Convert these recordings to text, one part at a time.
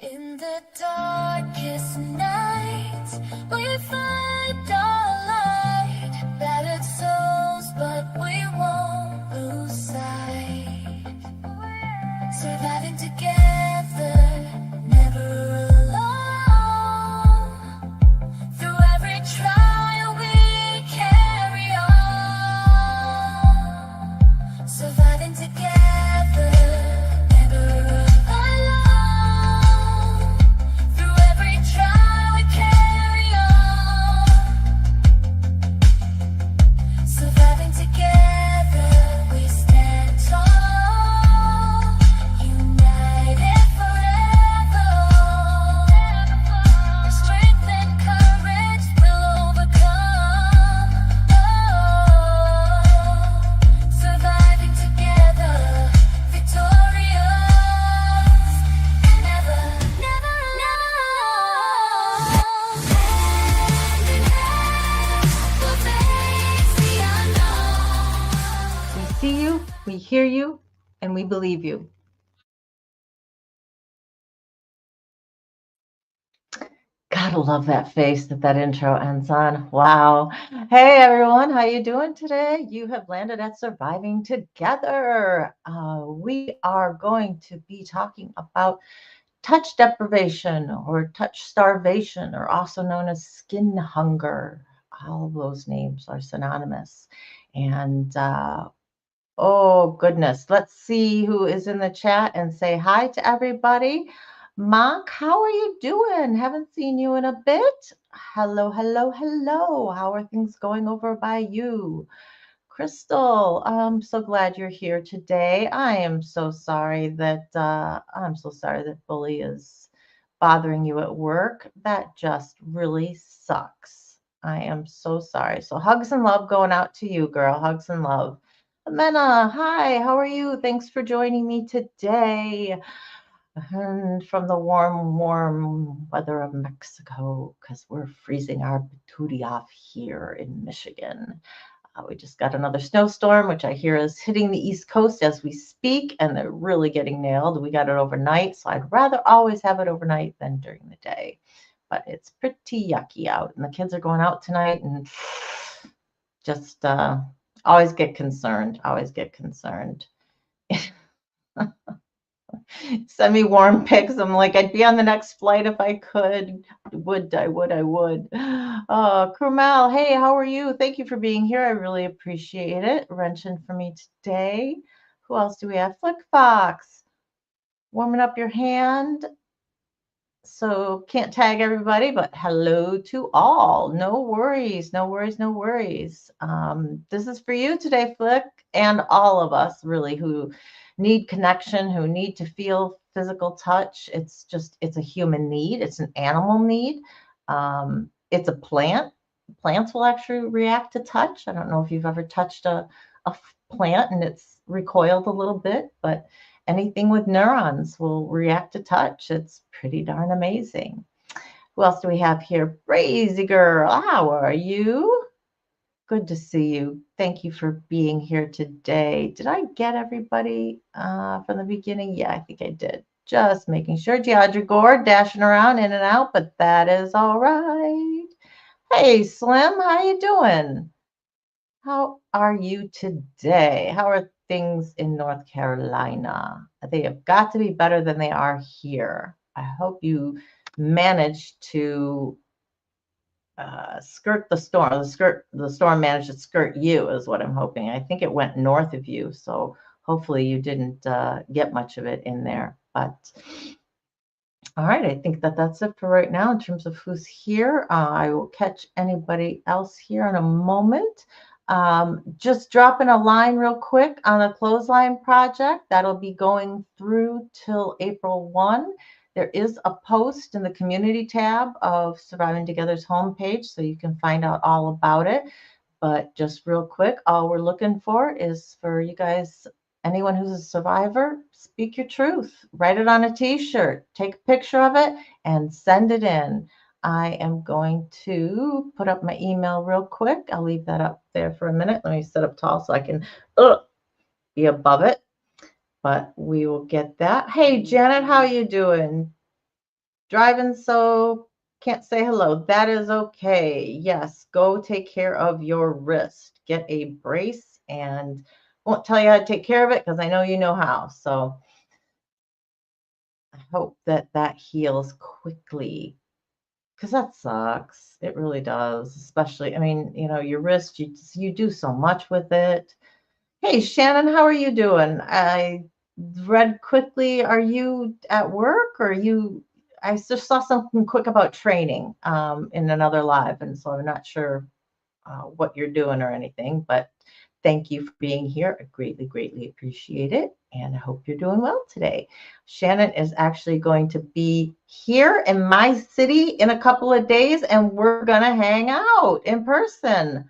In the darkest night, we find our light. Battered souls, but we won't lose sight. Surviving together, never alone. Through every trial, we carry on. Surviving together, never alone. Through every trial, we carry on. Surviving together, we stand tall. United forever. Strength and courage will overcome. Surviving together, victorious, and never, never alone. Hand in hand, we'll face the unknown. We see you, we hear you, and we believe you. Gotta love that face that intro ends on. Wow. Hey everyone, how you doing today? You have landed at Surviving Together. We are going to be talking about touch deprivation or touch starvation, or also known as skin hunger. All of those names are synonymous. And oh goodness, let's see who is in the chat and say hi to everybody. Monk, how are you doing? Haven't seen you in a bit. Hello, hello, hello. How are things going over by you? Crystal, I'm so glad you're here today. I am so sorry that Bully is bothering you at work. That just really sucks. I am so sorry. So hugs and love going out to you, girl. Hugs and love. Amena, hi, how are you? Thanks for joining me today. And from the warm, warm weather of Mexico, because we're freezing our patootie off here in Michigan. We just got another snowstorm, which I hear is hitting the East Coast as we speak, and they're really getting nailed. We got it overnight, so I'd rather always have it overnight than during the day. But it's pretty yucky out, and the kids are going out tonight, and just always get concerned. Always get concerned. Send me warm pics. I'm like, I'd be on the next flight if I could. I would. Krumel, hey, how are you? Thank you for being here. I really appreciate it. Wrenching for me today. Who else do we have? Flick Fox. Warming up your hand. So can't tag everybody, but hello to all. No worries, no worries, no worries. This is for you today, Flick, and all of us really who need connection, who need to feel physical touch. It's a human need. It's an animal need. It's a plant. Plants will actually react to touch. I don't know if you've ever touched a plant and it's recoiled a little bit, but anything with neurons will react to touch. It's pretty darn amazing. Who else do we have here? Crazy girl, how are you? Good to see you. Thank you for being here today. Did I get everybody from the beginning? Yeah, I think I did. Just making sure. Geodra Gore dashing around in and out, but that is all right. Hey, Slim, how you doing? How are you today? How are things in North Carolina? They have got to be better than they are here. I hope you managed to skirt the storm. The storm managed to skirt you is what I'm hoping. I think it went north of you, so hopefully you didn't get much of it in there. But all right, I think that's it for right now in terms of who's here. I will catch anybody else here in a moment. Just dropping a line real quick on the clothesline project. That'll be going through till April 1. There is a post in the community tab of Surviving Together's homepage, so you can find out all about it. But just real quick, all we're looking for is for you guys, anyone who's a survivor, speak your truth. Write it on a t-shirt, take a picture of it, and send it in. I am going to put up my email real quick. I'll leave that up there for a minute. Let me sit up tall so I can be above it. But we will get that. Hey, Janet, how you doing? driving, so can't say hello. That is okay. Yes, go take care of your wrist. Get a brace, and won't tell you how to take care of it because I know you know how. So I hope that that heals quickly because that sucks. It really does. Especially, I mean, your wrist, you do so much with it. Hey, Shannon, how are you doing? I read quickly. Are you at work or I just saw something quick about training in another live, and so I'm not sure what you're doing or anything, but thank you for being here. I greatly, greatly appreciate it. And I hope you're doing well today. Shannon is actually going to be here in my city in a couple of days, and we're going to hang out in person.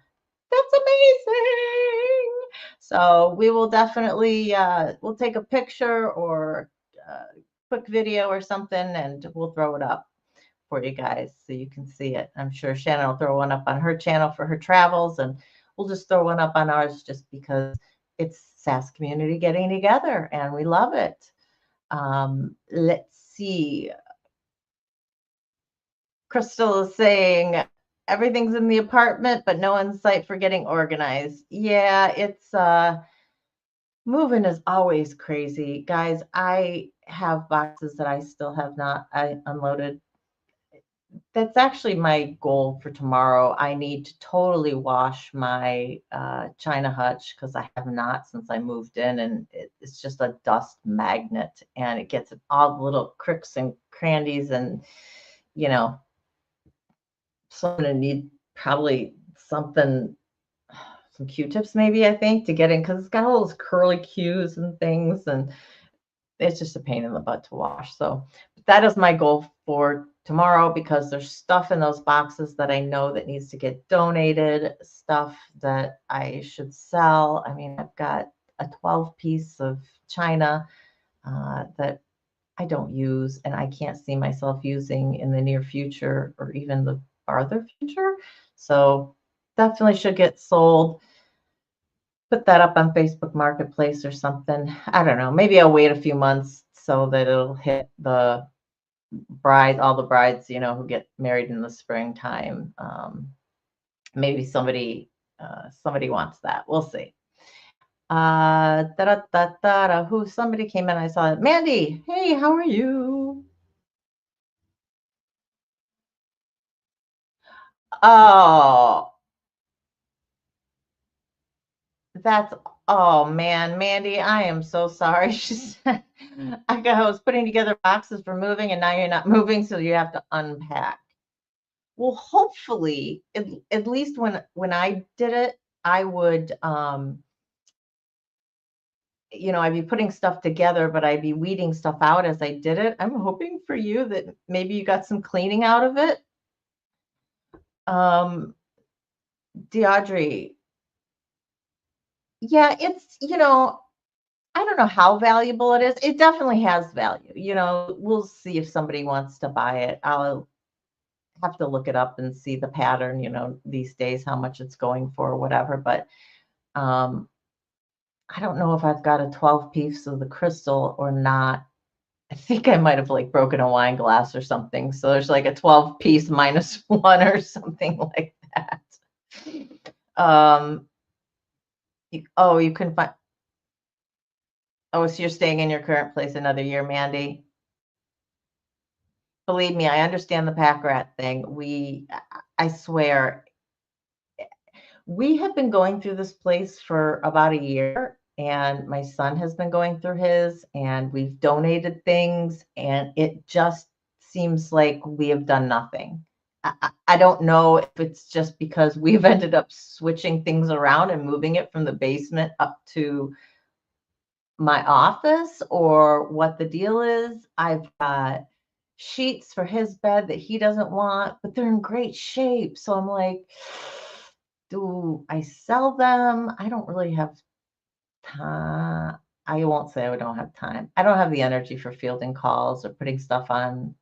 That's amazing. So we will definitely, we'll take a picture or a quick video or something, and we'll throw it up for you guys so you can see it. I'm sure Shannon will throw one up on her channel for her travels, and we'll just throw one up on ours just because it's SaaS community getting together and we love it. Let's see. Crystal is saying everything's in the apartment, but no insight for getting organized. Yeah, it's moving is always crazy. Guys, I have boxes that I still have not unloaded. That's actually my goal for tomorrow. I need to totally wash my China hutch because I have not since I moved in, and it's just a dust magnet, and it gets in all the little crooks and crannies, and so I'm gonna need probably something, some Q-tips maybe, I think, to get in because it's got all those curly cues and things, and it's just a pain in the butt to wash. So that is my goal for tomorrow because there's stuff in those boxes that I know that needs to get donated, stuff that I should sell. I mean, I've got a 12-piece of china that I don't use and I can't see myself using in the near future or even the farther future. So definitely should get sold. Put that up on Facebook Marketplace or something. I don't know. Maybe I'll wait a few months so that it'll hit the all the brides, who get married in the springtime. Maybe somebody wants that. We'll see. Who somebody came in, I saw it. Mandy, hey, how are you? Oh, that's oh man, Mandy, I am so sorry. She said I was putting together boxes for moving and now you're not moving, so you have to unpack. Well, hopefully, at least when I did it, I would I'd be putting stuff together, but I'd be weeding stuff out as I did it. I'm hoping for you that maybe you got some cleaning out of it. Deaudrey, yeah, it's, I don't know how valuable it is. It definitely has value. We'll see if somebody wants to buy it. I'll have to look it up and see the pattern, these days, how much it's going for or whatever. But I don't know if I've got a 12 piece of the crystal or not. I think I might have like broken a wine glass or something. So there's like a 12-piece minus one or something like that. You can find. Oh, so you're staying in your current place another year, Mandy? Believe me, I understand the pack rat thing. I swear, we have been going through this place for about a year, and my son has been going through his, and we've donated things, and it just seems like we have done nothing. I don't know if it's just because we've ended up switching things around and moving it from the basement up to my office or what the deal is. I've got sheets for his bed that he doesn't want, but they're in great shape. So I'm like, do I sell them? I don't really have time. I won't say I don't have time. I don't have the energy for fielding calls or putting stuff on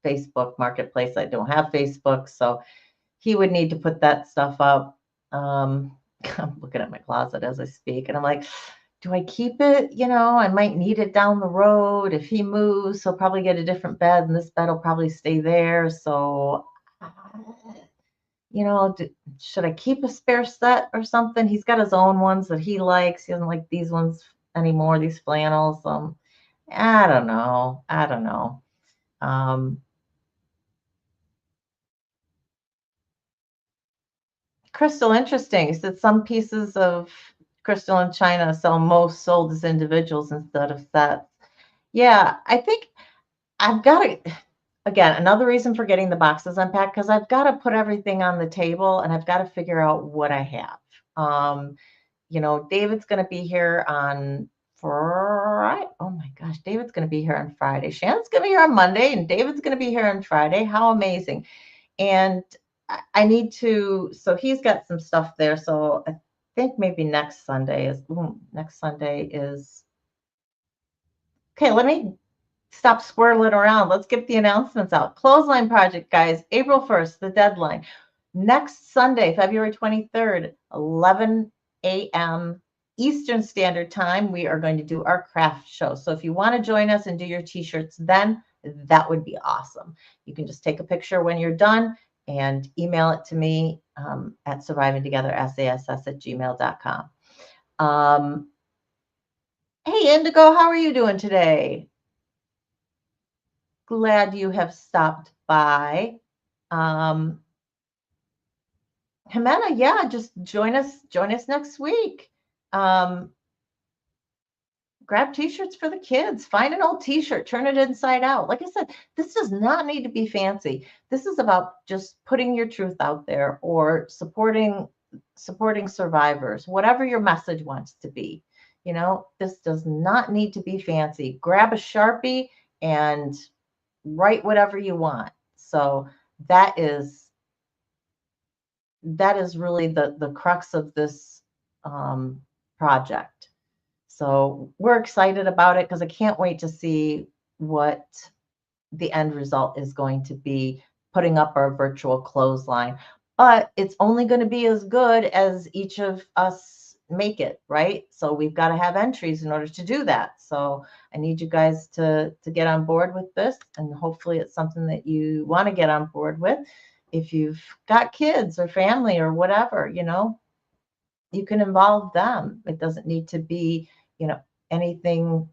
Facebook Marketplace. I don't have Facebook. So he would need to put that stuff up. I'm looking at my closet as I speak, and I'm like, do I keep it? I might need it down the road. If he moves, he'll probably get a different bed, and this bed will probably stay there. So, uh, should I keep a spare set or something? He's got his own ones that he likes. He doesn't like these ones anymore, these flannels. I don't know. I don't know. Um, Crystal, interesting. He said some pieces of crystal in China sell most sold as individuals instead of sets. Yeah, I think I've got to, again, another reason for getting the boxes unpacked, because I've got to put everything on the table and I've got to figure out what I have. David's going to be here on Friday. Oh my gosh, David's going to be here on Friday. Shannon's going to be here on Monday, and David's going to be here on Friday. How amazing. And I need to, so he's got some stuff there. So I think maybe next Sunday is, okay, let me stop swirling around. Let's get the announcements out. Clothesline project, guys, April 1st, the deadline. Next Sunday, February 23rd, 11 a.m. Eastern Standard Time, we are going to do our craft show. So if you want to join us and do your t-shirts then, that would be awesome. You can just take a picture when you're done and email it to me at survivingtogether@gmail.com. Hey, Indigo, how are you doing today? Glad you have stopped by. Jimena, yeah, just join us next week. Um, Grab t-shirts for the kids. Find an old t-shirt, turn it inside out. Like I said, this does not need to be fancy. This is about just putting your truth out there or supporting survivors, whatever your message wants to be. This does not need to be fancy. Grab a Sharpie and write whatever you want. So that is really the crux of this project. So we're excited about it because I can't wait to see what the end result is going to be, putting up our virtual clothesline. But it's only going to be as good as each of us make it, right? So we've got to have entries in order to do that. So I need you guys to get on board with this, and hopefully it's something that you want to get on board with. If you've got kids or family or whatever, you can involve them. It doesn't need to be, anything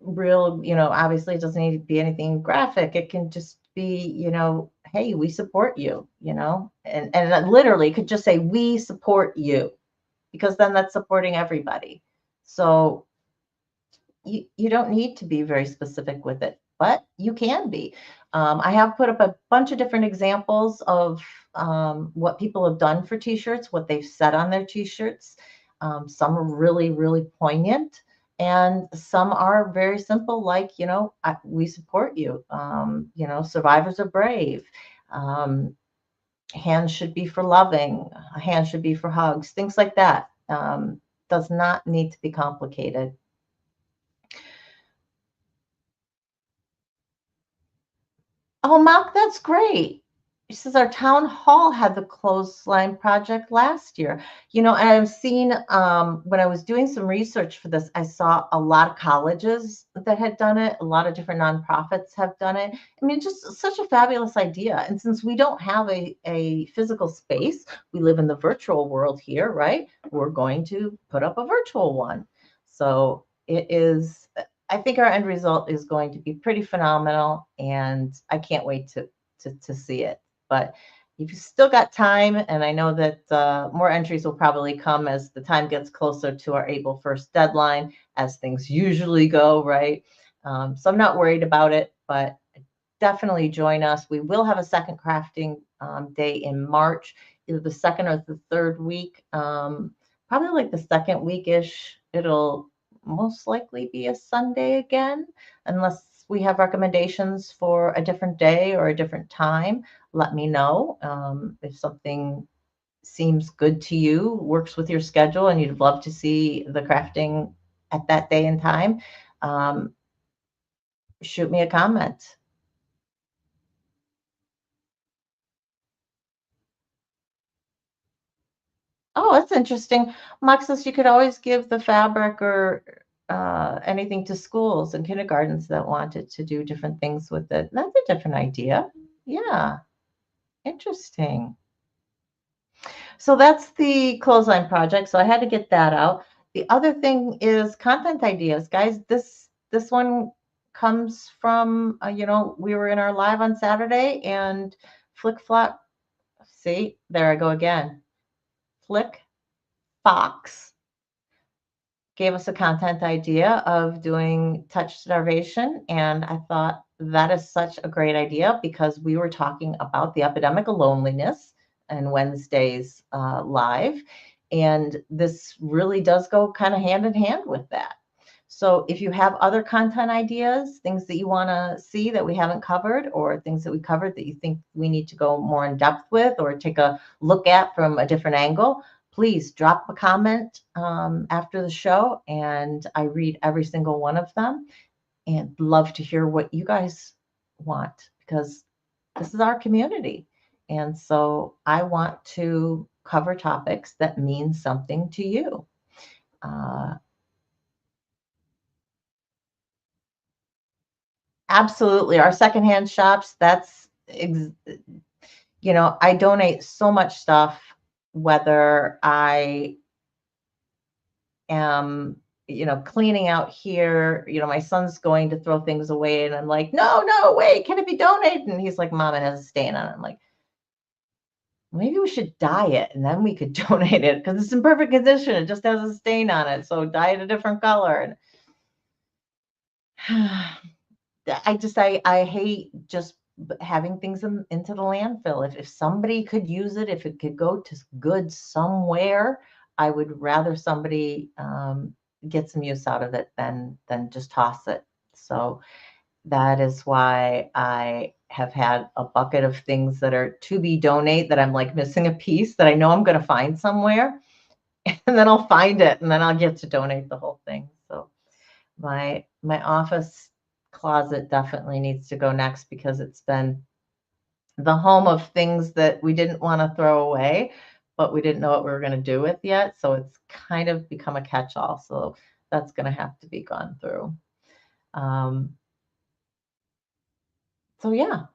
real, obviously it doesn't need to be anything graphic. It can just be, hey, we support you, and that literally could just say, we support you, because then that's supporting everybody. So you don't need to be very specific with it, but you can be. I have put up a bunch of different examples of what people have done for t-shirts, what they've said on their t-shirts. Some are really, really poignant, and some are very simple, like, we support you. Survivors are brave. Hands should be for loving. A hand should be for hugs, things like that. Does not need to be complicated. Oh, Mark, that's great. He says our town hall had the clothesline project last year. And I've seen, when I was doing some research for this, I saw a lot of colleges that had done it. A lot of different nonprofits have done it. I mean, just such a fabulous idea. And since we don't have a physical space, we live in the virtual world here, right? We're going to put up a virtual one. So it is, I think our end result is going to be pretty phenomenal, and I can't wait to see it. But you've still got time, and I know that more entries will probably come as the time gets closer to our April 1st deadline, as things usually go, right? So I'm not worried about it, but definitely join us. We will have a second crafting day in March, either the second or the third week. Probably like the second week-ish. It'll most likely be a Sunday again, unless we have recommendations for a different day or a different time. Let me know if something seems good to you, works with your schedule, and you'd love to see the crafting at that day and time. Shoot me a comment. Oh, that's interesting. Moxis, you could always give the fabric or anything to schools and kindergartens that wanted to do different things with it. That's a different idea. Yeah, interesting. So that's the clothesline project. So I had to get that out. The other thing is content ideas, guys. This one comes from we were in our live on Saturday and Flick Flop. See, there I go again. Flick Fox gave us a content idea of doing touch starvation. And I thought that is such a great idea because we were talking about the epidemic of loneliness and Wednesday's live. And this really does go kind of hand in hand with that. So if you have other content ideas, things that you want to see that we haven't covered, or things that we covered that you think we need to go more in depth with or take a look at from a different angle, please drop a comment after the show, and I read every single one of them and love to hear what you guys want because this is our community. And so I want to cover topics that mean something to you. Uh, Absolutely. Our secondhand shops, I donate so much stuff, whether I am, cleaning out here, my son's going to throw things away and I'm like, no, no, wait, can it be donated? And he's like, Mom, it has a stain on it. I'm like, maybe we should dye it and then we could donate it because it's in perfect condition. It just has a stain on it. So dye it a different color. And I hate just having things into the landfill. If somebody could use it, if it could go to good somewhere, I would rather somebody get some use out of it than just toss it. So that is why I have had a bucket of things that are to be donate that I'm like missing a piece that I know I'm going to find somewhere, and then I'll find it and then I'll get to donate the whole thing. So my office closet definitely needs to go next because it's been the home of things that we didn't want to throw away, but we didn't know what we were going to do with yet. So it's kind of become a catch-all. So that's going to have to be gone through. Um, so yeah,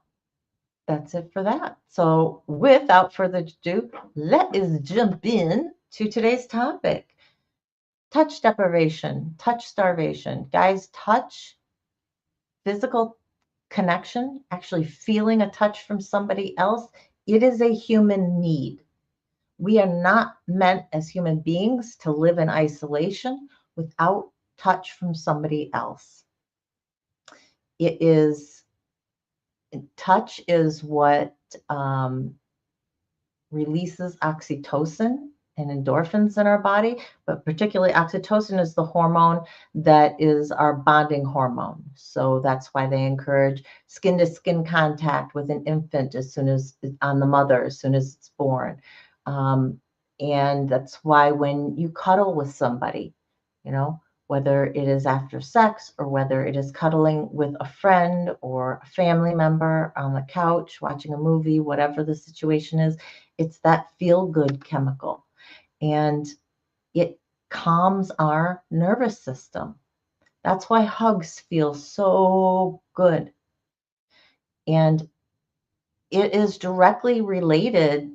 that's it for that. So without further ado, let us jump in to today's topic. Touch deprivation, touch starvation. Guys, touch, physical connection, actually feeling a touch from somebody else, it is a human need. We are not meant as human beings to live in isolation without touch from somebody else. It is touch is what releases oxytocin and endorphins in our body, but particularly oxytocin is the hormone that is our bonding hormone. So that's why they encourage skin to skin contact with an infant as soon as on the mother, as soon as it's born. And that's why when you cuddle with somebody, whether it is after sex or whether it is cuddling with a friend or a family member on the couch, watching a movie, whatever the situation is, it's that feel good chemical. And it calms our nervous system. That's why hugs feel so good. And it is directly related.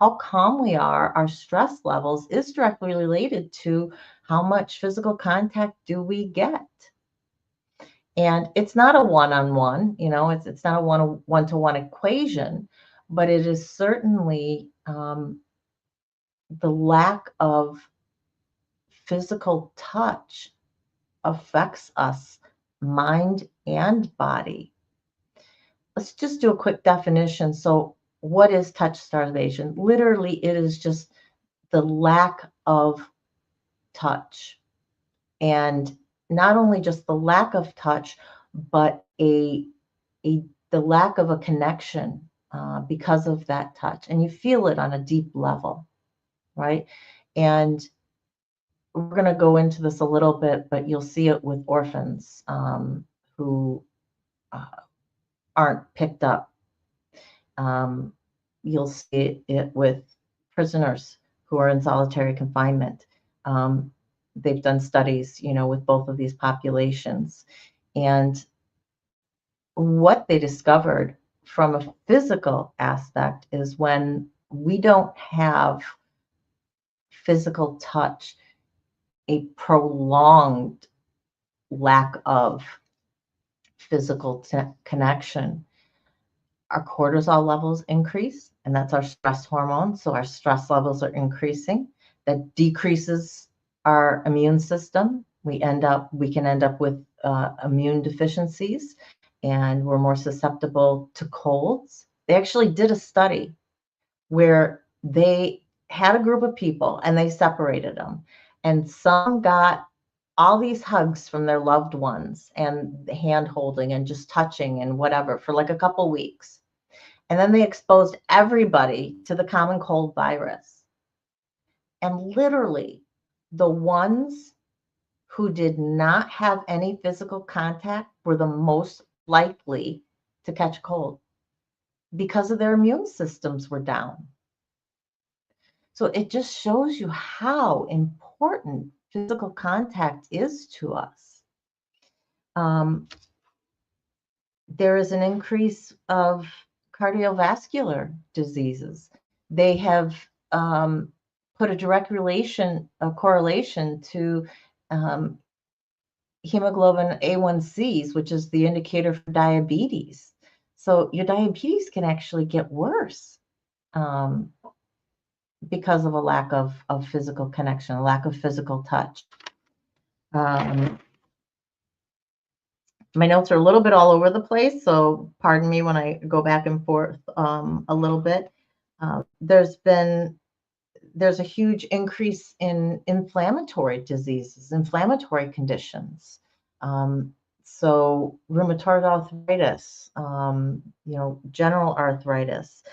How calm we are, our stress levels is directly related to how much physical contact do we get. And it's not a one-on-one, it's not a one-to-one equation, but it is certainly the lack of physical touch affects us, mind and body. Let's just do a quick definition. So what is touch starvation? Literally, it is just the lack of touch. And not only just the lack of touch, but the lack of a connection because of that touch. And you feel it on a deep level, right? And we're going to go into this a little bit, but you'll see it with orphans who uh, aren't picked up. You'll see it with prisoners who are in solitary confinement. They've done studies, with both of these populations. And what they discovered from a physical aspect is when we don't have physical touch, a prolonged lack of physical connection, our cortisol levels increase, and that's our stress hormone. So our stress levels are increasing. That decreases our immune system. We can end up with immune deficiencies, and we're more susceptible to colds. They actually did a study where they had a group of people and they separated them, and some got all these hugs from their loved ones and hand holding and just touching and whatever for like a couple weeks. And then they exposed everybody to the common cold virus. And literally, the ones who did not have any physical contact were the most likely to catch a cold because of their immune systems were down. So it just shows you how important physical contact is to us. There is an increase of cardiovascular diseases. They have put a direct correlation to hemoglobin A1Cs, which is the indicator for diabetes. So your diabetes can actually get worse because of a lack of physical connection, a lack of physical touch. My notes are a little bit all over the place, so pardon me when I go back and forth a little bit. There's a huge increase in inflammatory diseases, inflammatory conditions. So rheumatoid arthritis, general arthritis.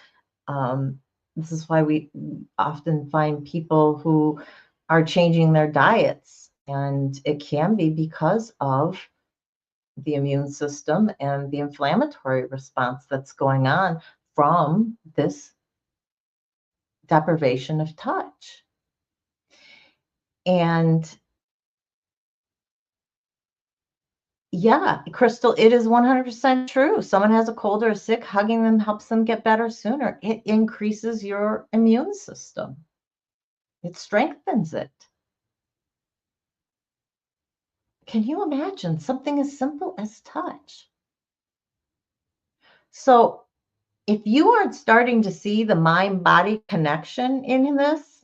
This is why we often find people who are changing their diets, and it can be because of the immune system and the inflammatory response that's going on from this deprivation of touch. And yeah, Crystal, it is 100% true. Someone has a cold or sick, hugging them helps them get better sooner. It increases your immune system. It strengthens it. Can you imagine something as simple as touch? So if you aren't starting to see the mind-body connection in this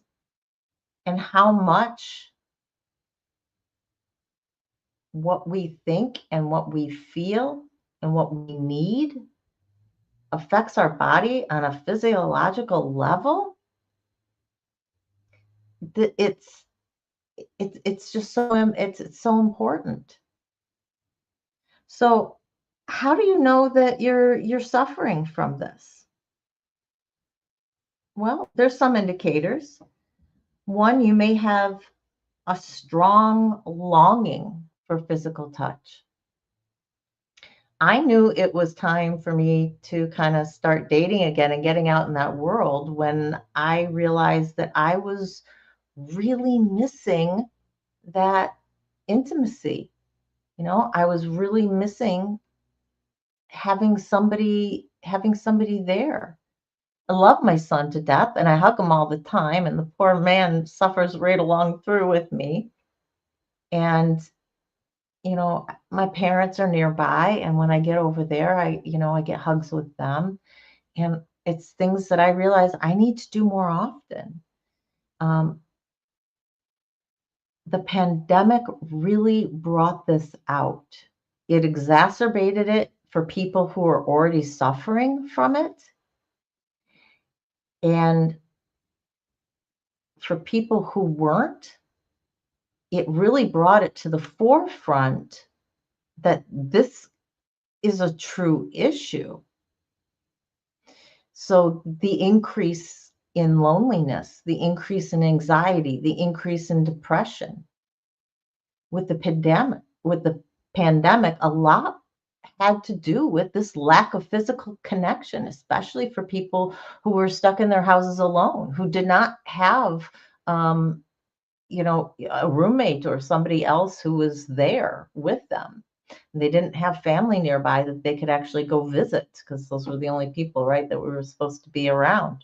and how much what we think and what we feel and what we need affects our body on a physiological level, it's just it's so important. So how do you know that you're suffering from this? Well, there's some indicators. One, you may have a strong longing for physical touch. I knew it was time for me to kind of start dating again and getting out in that world when I realized that I was really missing that intimacy. I was really missing having somebody there. I love my son to death and I hug him all the time, and the poor man suffers right along through with me. And my parents are nearby, and when I get over there, I get hugs with them, and it's things that I realize I need to do more often. The pandemic really brought this out. It exacerbated it for people who are already suffering from it. And for people who weren't, it really brought it to the forefront that this is a true issue. So the increase in loneliness, the increase in anxiety, the increase in depression with the pandemic, a lot had to do with this lack of physical connection, especially for people who were stuck in their houses alone, who did not have, um, a roommate or somebody else who was there with them. They didn't have family nearby that they could actually go visit because those were the only people, right, that we were supposed to be around.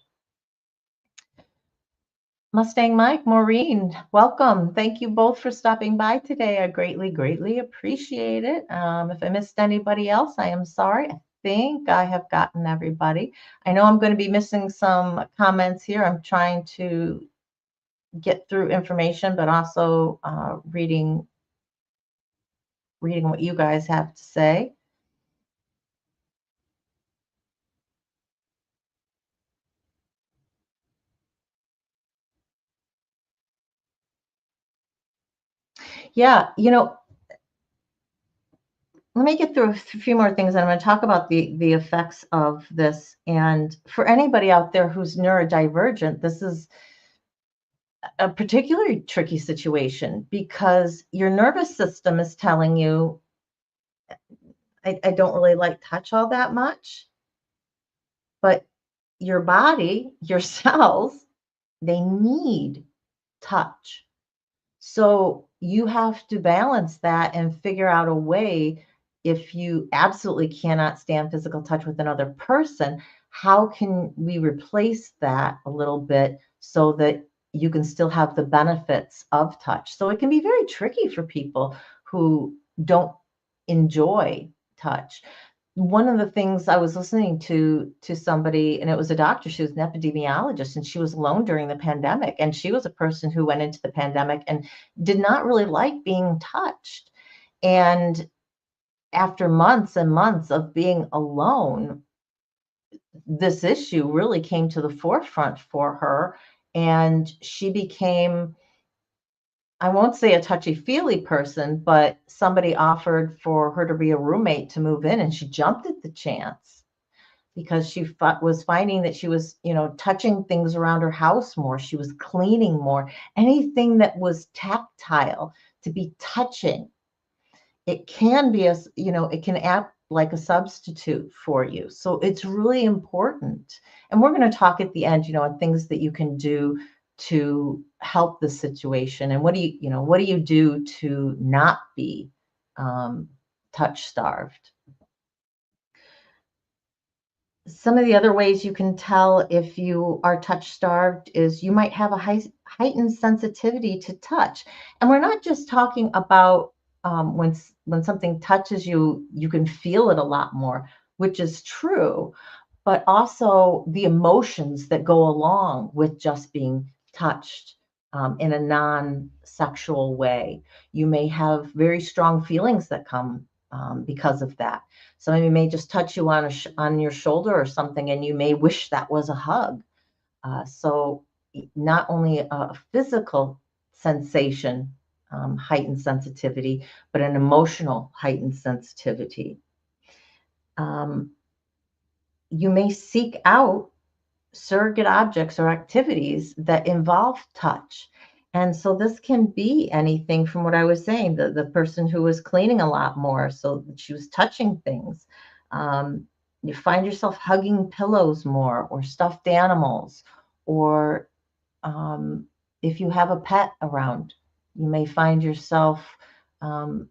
Mustang Mike, Maureen, welcome. Thank you both for stopping by today. I greatly, greatly appreciate it. If I missed anybody else, I am sorry. I think I have gotten everybody. I know I'm going to be missing some comments here. I'm trying to get through information, but also reading what you guys have to say. Yeah, let me get through a few more things, and I'm going to talk about the effects of this. And for anybody out there who's neurodivergent, this is a particularly tricky situation because your nervous system is telling you, I don't really like touch all that much, but your body, your cells, they need touch. So you have to balance that and figure out a way. If you absolutely cannot stand physical touch with another person, how can we replace that a little bit so that you can still have the benefits of touch? So it can be very tricky for people who don't enjoy touch. One of the things, I was listening to somebody, and it was a doctor. She was an epidemiologist, and she was alone during the pandemic, and she was a person who went into the pandemic and did not really like being touched. And after months and months of being alone, this issue really came to the forefront for her, and she became, I won't say a touchy-feely person, but somebody offered for her to be a roommate to move in, and she jumped at the chance because she was finding that she was, touching things around her house more. She was cleaning more. Anything that was tactile, to be touching, it can be it can act like a substitute for you. So it's really important. And we're going to talk at the end, on things that you can do to help the situation. And what do you do to not be touch starved? Some of the other ways you can tell if you are touch starved is you might have a heightened sensitivity to touch. And we're not just talking about when something touches you, you can feel it a lot more, which is true, but also the emotions that go along with just being touched in a non-sexual way. You may have very strong feelings that come because of that. Somebody may just touch you on your shoulder or something, and you may wish that was a hug. So not only a physical sensation, heightened sensitivity, but an emotional heightened sensitivity. Um, you may seek out surrogate objects or activities that involve touch. And so this can be anything from what I was saying, the person who was cleaning a lot more, so she was touching things. You find yourself hugging pillows more, or stuffed animals, or if you have a pet around, you may find yourself um,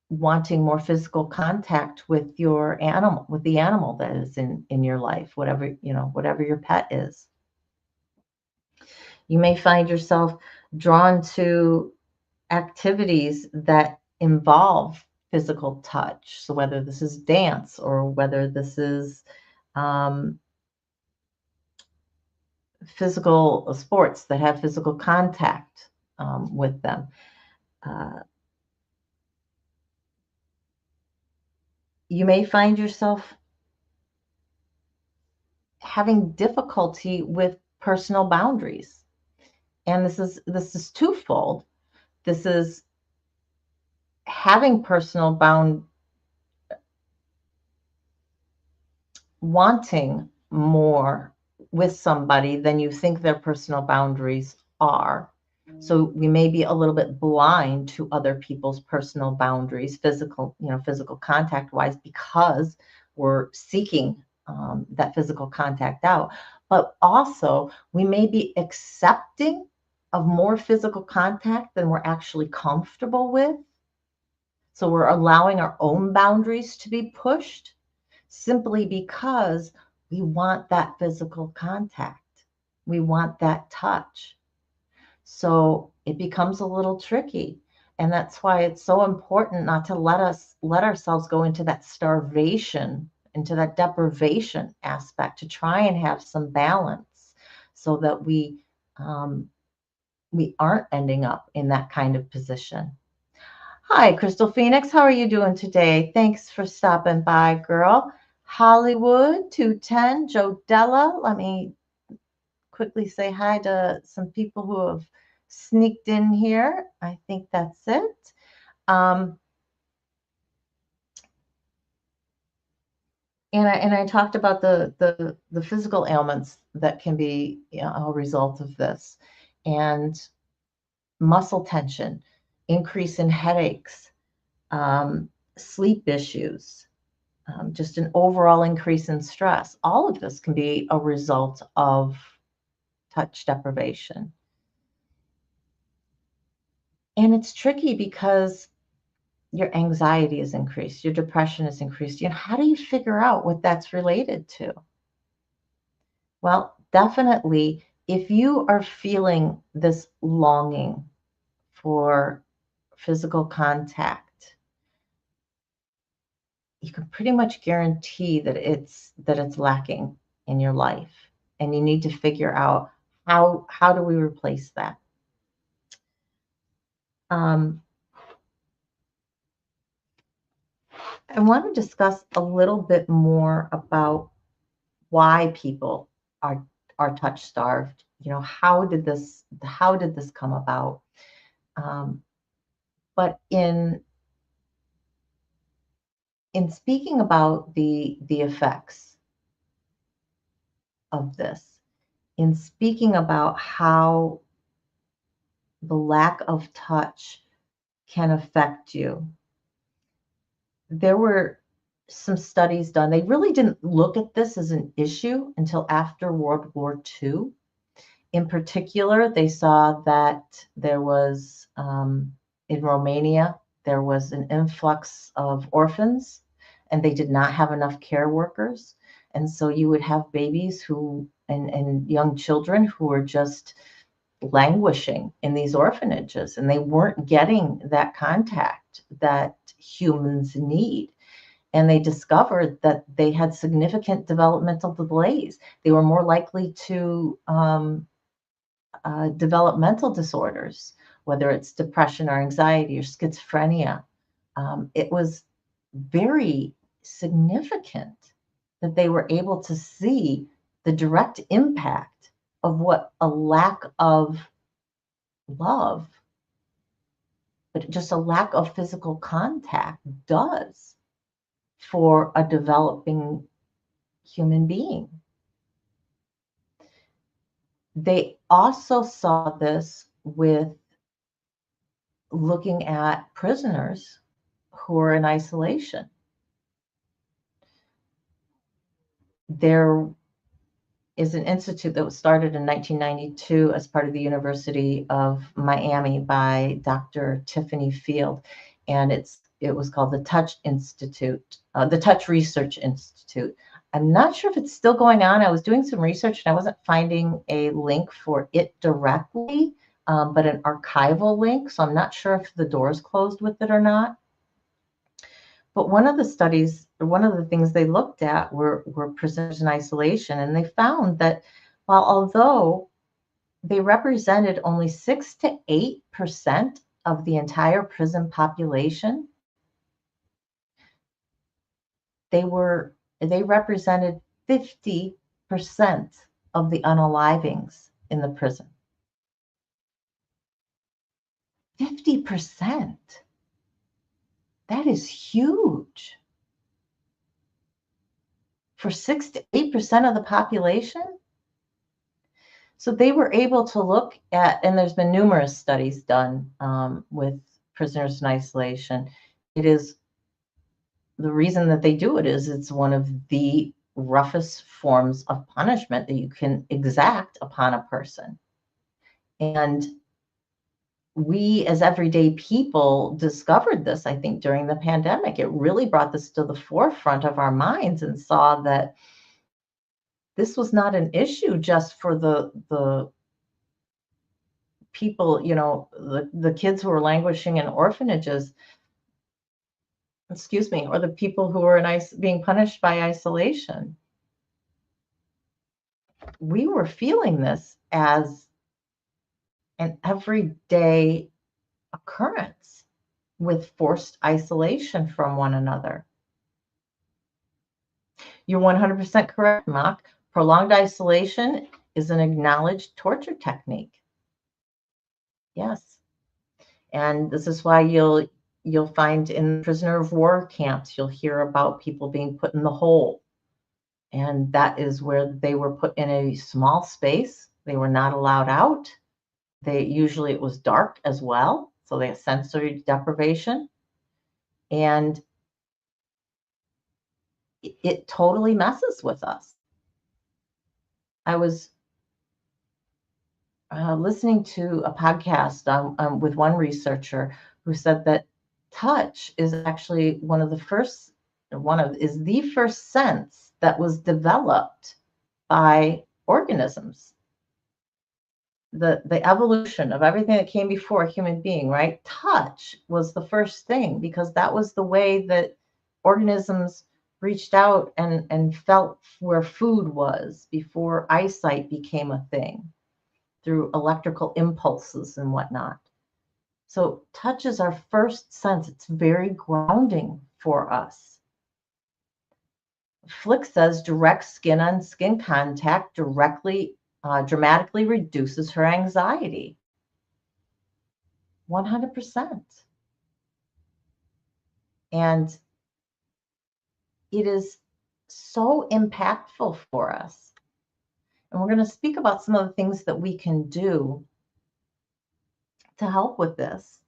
wanting more physical contact with your animal, with the animal that is in your life, whatever your pet is. You may find yourself drawn to activities that involve physical touch. So whether this is dance or whether this is um, physical sports that have physical contact with them. Uh, you may find yourself having difficulty with personal boundaries. And this is twofold. This is having personal bound wanting more with somebody than you think their personal boundaries are. So we may be a little bit blind to other people's personal boundaries, physical contact wise, because we're seeking that physical contact out. But also, we may be accepting of more physical contact than we're actually comfortable with. So we're allowing our own boundaries to be pushed simply because we want that physical contact. We want that touch. So it becomes a little tricky. And that's why it's so important not to let ourselves go into that starvation, into that deprivation aspect, to try and have some balance so that we aren't ending up in that kind of position. Hi, Crystal Phoenix. How are you doing today? Thanks for stopping by, girl. Hollywood 210, Joe Della. Let me quickly say hi to some people who have sneaked in here. I think that's it. Um, and I talked about the physical ailments that can be, a result of this, and muscle tension, increase in headaches, sleep issues, just an overall increase in stress. All of this can be a result of touch deprivation. And it's tricky because your anxiety is increased, your depression is increased. How do you figure out what that's related to? Well, definitely, if you are feeling this longing for physical contact, you can pretty much guarantee that it's lacking in your life, and you need to figure out how do we replace that. Um, I want to discuss a little bit more about why people are are touch starved. How did this come about? Um, but in speaking about the effects of this, in speaking about how the lack of touch can affect you, there were some studies done. They really didn't look at this as an issue until after World War II. In particular, they saw that there was, in Romania, there was an influx of orphans, and they did not have enough care workers. And so you would have babies and young children who were just languishing in these orphanages, and they weren't getting that contact that humans need. And they discovered that they had significant developmental delays. They were more likely to developmental disorders, whether it's depression or anxiety or schizophrenia. It was very significant that they were able to see the direct impact of what a lack of love, but just a lack of physical contact does for a developing human being. They also saw this with looking at prisoners who are in isolation. There is an institute that was started in 1992 as part of the University of Miami by Dr. Tiffany Field, and it was called the Touch Institute, the Touch Research Institute. I'm not sure if it's still going on. I was doing some research and I wasn't finding a link for it directly, but an archival link. So I'm not sure if the door's closed with it or not. But one of the studies, one of the things they looked at were prisoners in isolation, and they found that although they represented only 6 to 8% of the entire prison population, they represented 50% of the unalivings in the prison. 50%. That is huge. For 6 to 8% of the population. So they were able to look at, and there's been numerous studies done with prisoners in isolation. It is the reason that they do it is it's one of the roughest forms of punishment that you can exact upon a person. And we as everyday people discovered this, I think, during the pandemic. It really brought this to the forefront of our minds and saw that this was not an issue just for the people, the kids who are languishing in orphanages, excuse me, or the people who are being punished by isolation. We were feeling this as an everyday occurrence with forced isolation from one another. You're 100% correct, Mark. Prolonged isolation is an acknowledged torture technique. Yes. And this is why you'll find in prisoner of war camps, you'll hear about people being put in the hole. And that is where they were put in a small space. They were not allowed out. Usually it was dark as well. So they had sensory deprivation. And it totally messes with us. I was listening to a podcast with one researcher who said that touch is actually is the first sense that was developed by organisms. The evolution of everything that came before a human being, right? Touch was the first thing because that was the way that organisms reached out and felt where food was before eyesight became a thing through electrical impulses and whatnot. So touch is our first sense. It's very grounding for us. Flick says direct skin on skin contact dramatically reduces her anxiety. 100%. And it is so impactful for us. And we're going to speak about some of the things that we can do to help with this.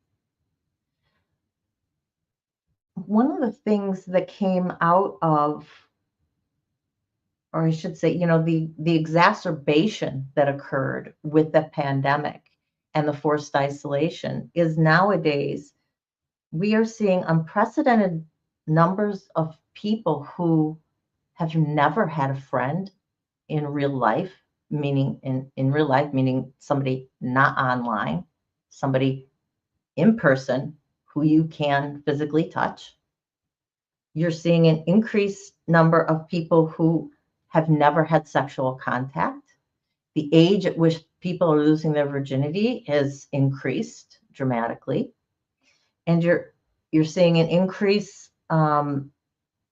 One of the things that came out of, or I should say, the exacerbation that occurred with the pandemic and the forced isolation is nowadays we are seeing unprecedented numbers of people who have never had a friend in real life, meaning in real life, meaning somebody not online, somebody in person who you can physically touch. You're seeing an increased number of people who have never had sexual contact. The age at which people are losing their virginity has increased dramatically. And you're seeing an increase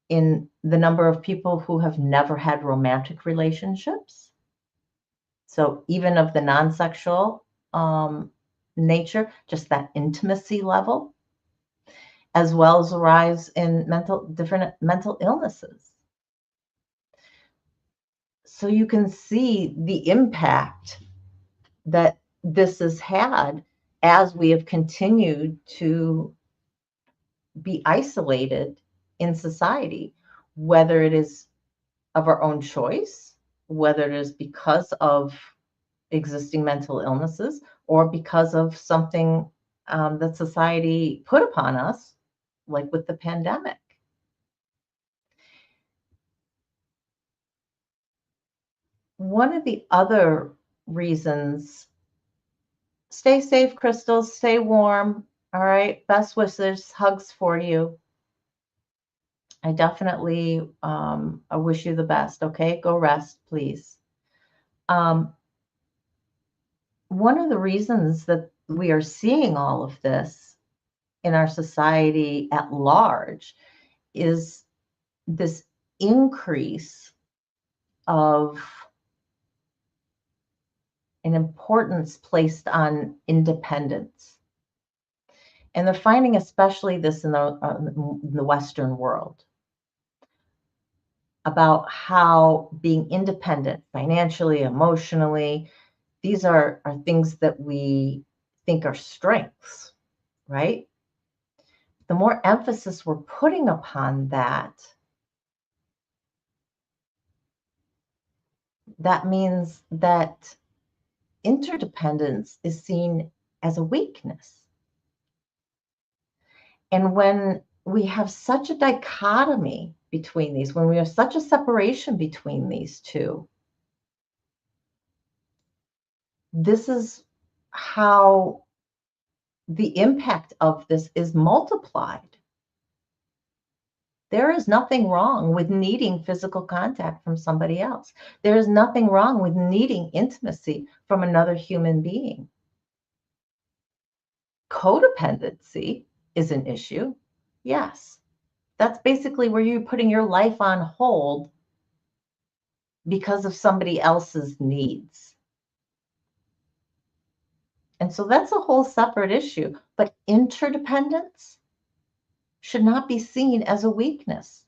in the number of people who have never had romantic relationships. So even of the non-sexual nature, just that intimacy level, as well as a rise in different mental illnesses. So you can see the impact that this has had as we have continued to be isolated in society, whether it is of our own choice, whether it is because of existing mental illnesses or because of something that society put upon us, like with the pandemic. One of the other reasons, stay safe, Crystal, stay warm. All right. Best wishes, hugs for you. I definitely I wish you the best. Okay. Go rest, please. One of the reasons that we are seeing all of this in our society at large is this increase of an importance placed on independence. And they're finding especially this in the Western world about how being independent financially, emotionally, These are things that we think are strengths, right? The more emphasis we're putting upon that, that means that interdependence is seen as a weakness. And when we have such a dichotomy between these, when we have such a separation between these two, this is how the impact of this is multiplied. There is nothing wrong with needing physical contact from somebody else. There is nothing wrong with needing intimacy from another human being. Codependency is an issue. Yes. That's basically where you're putting your life on hold because of somebody else's needs. And so that's a whole separate issue. But interdependence should not be seen as a weakness.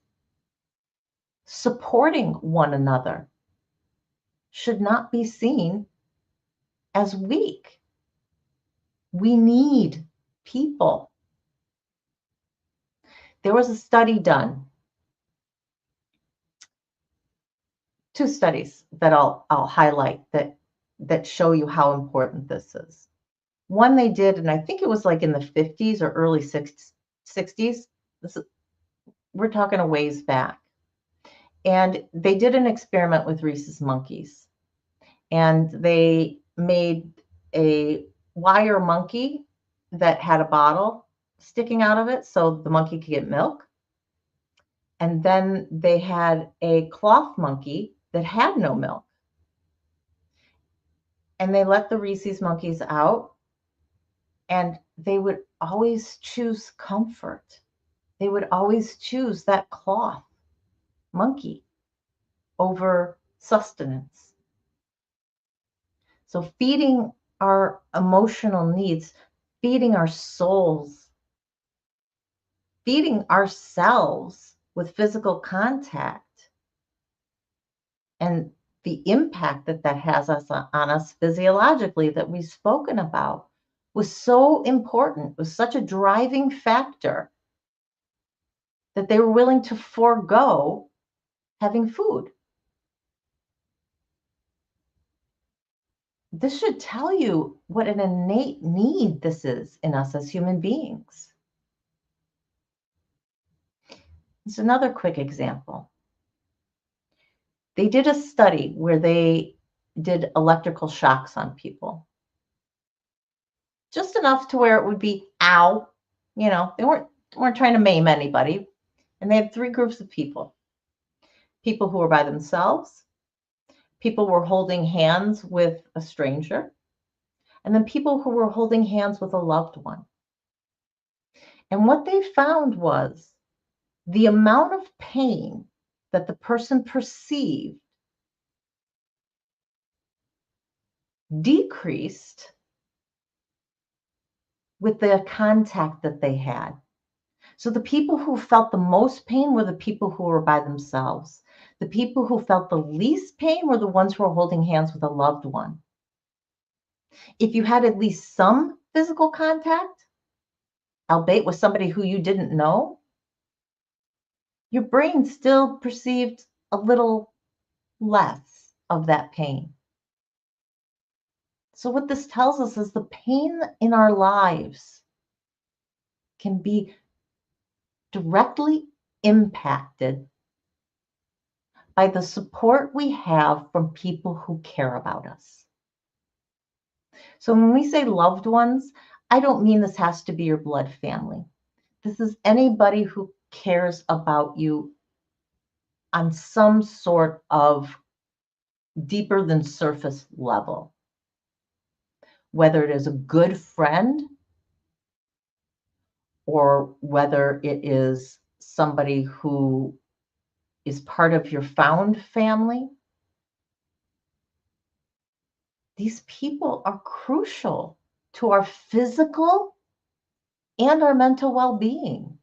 Supporting one another should not be seen as weak. We need people. There was a study done, two studies that I'll highlight that show you how important this is. One they did, and I think it was like in the 50s or early 60s. We're talking a ways back. And they did an experiment with rhesus monkeys. And they made a wire monkey that had a bottle sticking out of it so the monkey could get milk. And then they had a cloth monkey that had no milk. And they let the rhesus monkeys out, and they would always choose comfort. They would always choose that cloth monkey over sustenance. So feeding our emotional needs, feeding our souls, feeding ourselves with physical contact, and the impact that that has on us physiologically that we've spoken about was so important, was such a driving factor that they were willing to forego having food. This should tell you what an innate need this is in us as human beings. It's another quick example. They did a study where they did electrical shocks on people. Just enough to where it would be ow. You know, they weren't trying to maim anybody. And they had three groups of people. People who were by themselves, people who were holding hands with a stranger, and then people who were holding hands with a loved one. And what they found was the amount of pain that the person perceived decreased with the contact that they had. So the people who felt the most pain were the people who were by themselves. The people who felt the least pain were the ones who were holding hands with a loved one. If you had at least some physical contact, albeit with somebody who you didn't know, your brain still perceived a little less of that pain. So what this tells us is the pain in our lives can be directly impacted by the support we have from people who care about us. So when we say loved ones, I don't mean this has to be your blood family. This is anybody who cares about you on some sort of deeper than surface level. Whether it is a good friend or whether it is somebody who is part of your found family, these people are crucial to our physical and our mental well-being.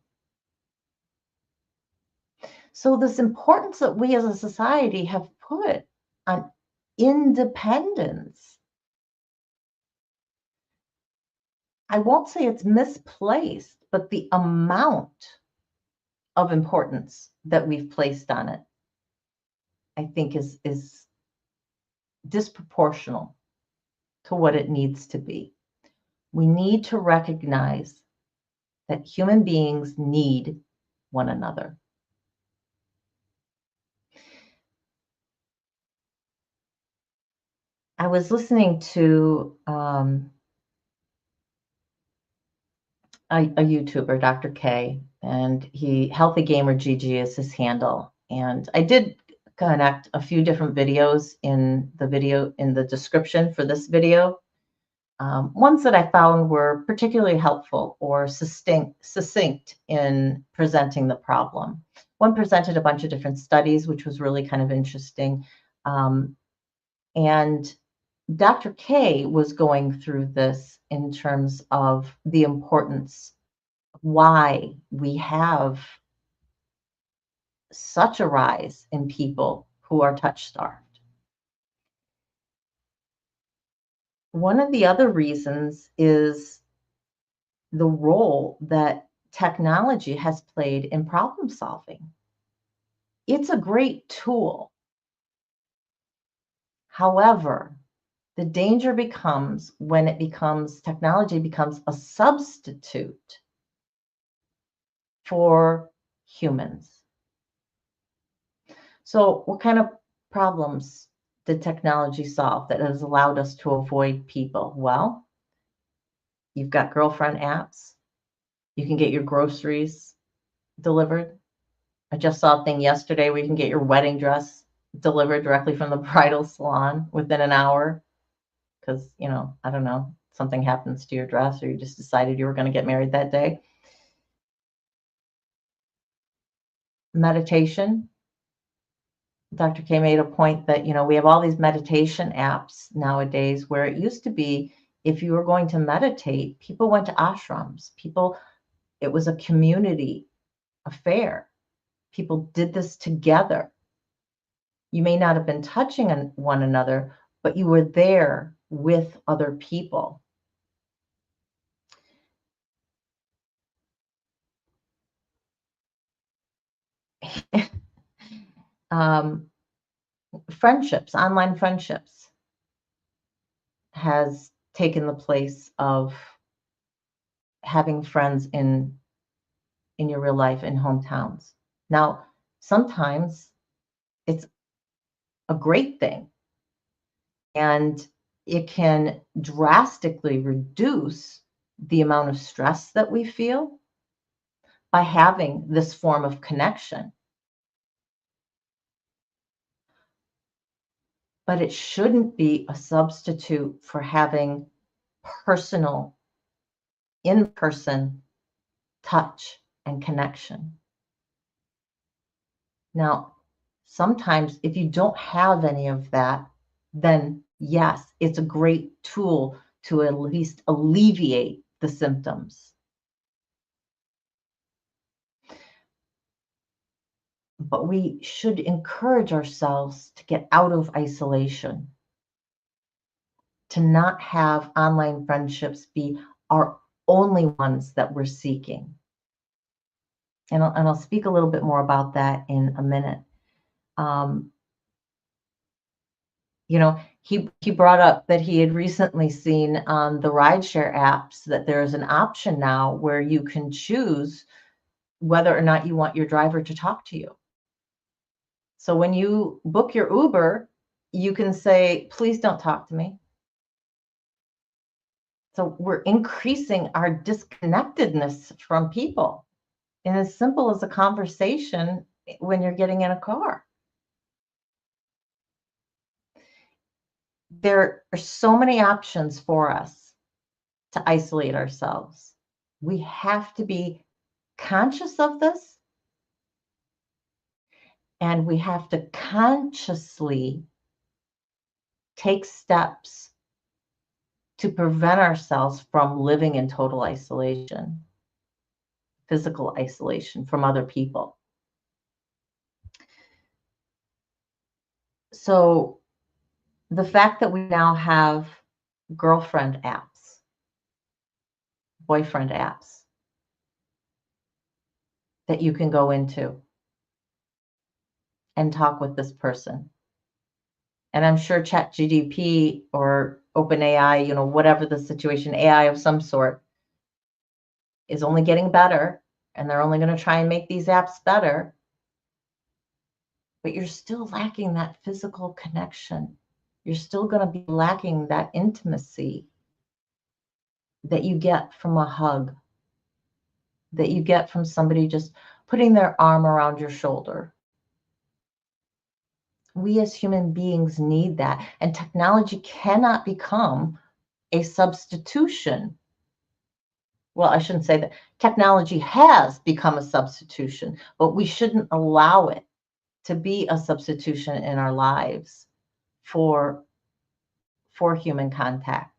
So this importance that we as a society have put on independence I won't say it's misplaced, but the amount of importance that we've placed on it, I think is disproportional to what it needs to be. We need to recognize that human beings need one another. I was listening to a YouTuber, Dr. K, and Healthy Gamer GG is his handle. And I did connect a few different videos in the description for this video. Ones that I found were particularly helpful or succinct in presenting the problem. One presented a bunch of different studies, which was really kind of interesting. And Dr. K was going through this in terms of the importance of why we have such a rise in people who are touch-starved. One of the other reasons is the role that technology has played in problem solving. It's a great tool. However, the danger becomes when technology becomes a substitute for humans. So what kind of problems did technology solve that has allowed us to avoid people? Well, you've got girlfriend apps. You can get your groceries delivered. I just saw a thing yesterday where you can get your wedding dress delivered directly from the bridal salon within an hour because, I don't know, something happens to your dress or you just decided you were going to get married that day. Meditation. Dr. K made a point that, we have all these meditation apps nowadays where it used to be if you were going to meditate, people went to ashrams. It was a community affair. People did this together. You may not have been touching one another, but you were there with other people. Friendships, online friendships, has taken the place of having friends in your real life in hometowns. Now, sometimes it's a great thing and it can drastically reduce the amount of stress that we feel by having this form of connection. But it shouldn't be a substitute for having personal, in-person touch and connection. Now, sometimes if you don't have any of that, then yes, it's a great tool to at least alleviate the symptoms. But we should encourage ourselves to get out of isolation, to not have online friendships be our only ones that we're seeking. And I'll speak a little bit more about that in a minute. He brought up that he had recently seen on the rideshare apps that there's an option now where you can choose whether or not you want your driver to talk to you. So when you book your Uber, you can say, please don't talk to me. So we're increasing our disconnectedness from people in as simple as a conversation when you're getting in a car. There are so many options for us to isolate ourselves. We have to be conscious of this, and we have to consciously take steps to prevent ourselves from living in total isolation, physical isolation from other people. So the fact that we now have girlfriend apps, boyfriend apps that you can go into and talk with this person. And I'm sure ChatGPT or OpenAI, whatever the situation, AI of some sort, is only getting better, and they're only going to try and make these apps better. But you're still lacking that physical connection. You're still going to be lacking that intimacy that you get from a hug, that you get from somebody just putting their arm around your shoulder. We as human beings need that, and technology cannot become a substitution. Well, I shouldn't say that. Technology has become a substitution, but we shouldn't allow it to be a substitution in our lives for human contact.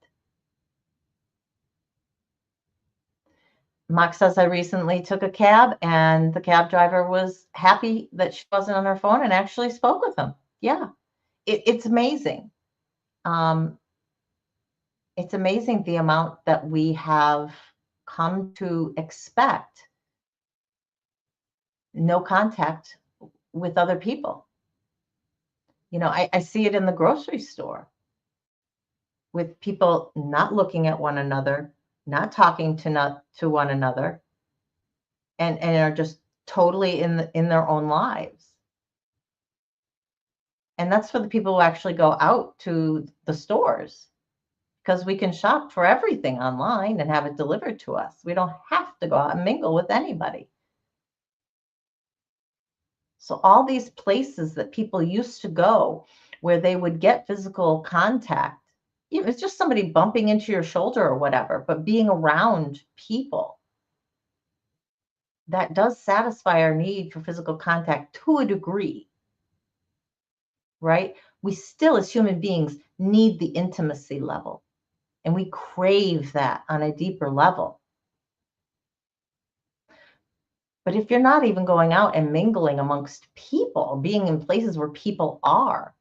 Mock says, I recently took a cab and the cab driver was happy that she wasn't on her phone and actually spoke with him. Yeah, it's amazing. It's amazing the amount that we have come to expect no contact with other people. I see it in the grocery store with people not looking at one another, not talking to one another, and are just totally in their own lives. And that's for the people who actually go out to the stores, because we can shop for everything online and have it delivered to us. We don't have to go out and mingle with anybody. So all these places that people used to go where they would get physical contact, it's just somebody bumping into your shoulder or whatever, but being around people, that does satisfy our need for physical contact to a degree, right? We still, as human beings, need the intimacy level, and we crave that on a deeper level. But if you're not even going out and mingling amongst people, being in places where people are,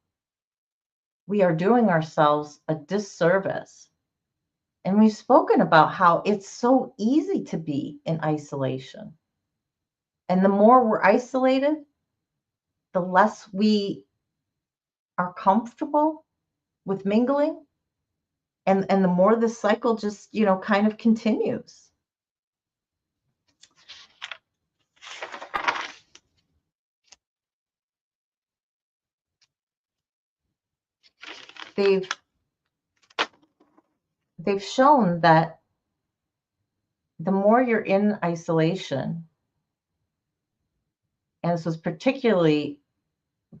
we are doing ourselves a disservice. And we've spoken about how it's so easy to be in isolation. And the more we're isolated, the less we are comfortable with mingling. And the more this cycle just, kind of continues. They've shown that the more you're in isolation, and this was particularly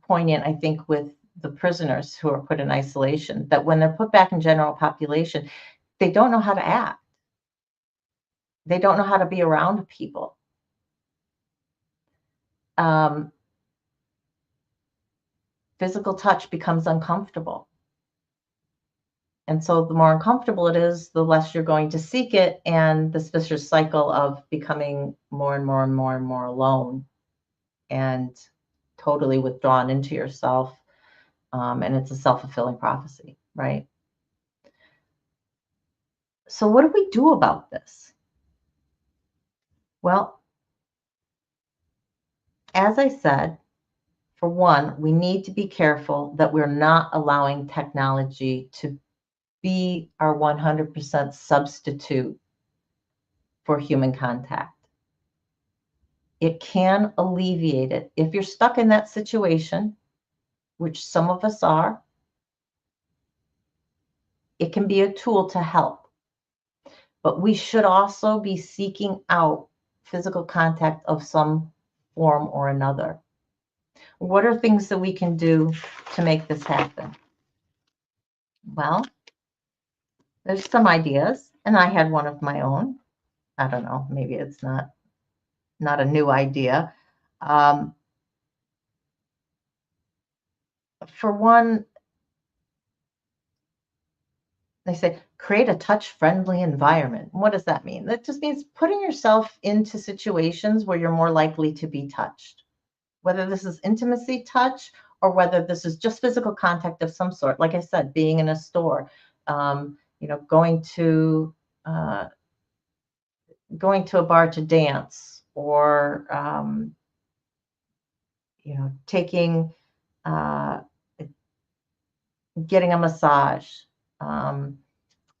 poignant, I think, with the prisoners who are put in isolation, that when they're put back in general population, they don't know how to act. They don't know how to be around people. Physical touch becomes uncomfortable. And so the more uncomfortable it is, the less you're going to seek it, and this vicious cycle of becoming more and more and more and more alone and totally withdrawn into yourself. And it's a self-fulfilling prophecy, right? So what do we do about this? Well, as I said, for one, we need to be careful that we're not allowing technology to be our 100% substitute for human contact. It can alleviate it. If you're stuck in that situation, which some of us are, it can be a tool to help. But we should also be seeking out physical contact of some form or another. What are things that we can do to make this happen? Well, there's some ideas, and I had one of my own. I don't know, maybe it's not a new idea. For one, they say create a touch-friendly environment. What does that mean? That just means putting yourself into situations where you're more likely to be touched, whether this is intimacy touch or whether this is just physical contact of some sort. Like I said, being in a store, going to going to a bar to dance, or taking getting a massage, um,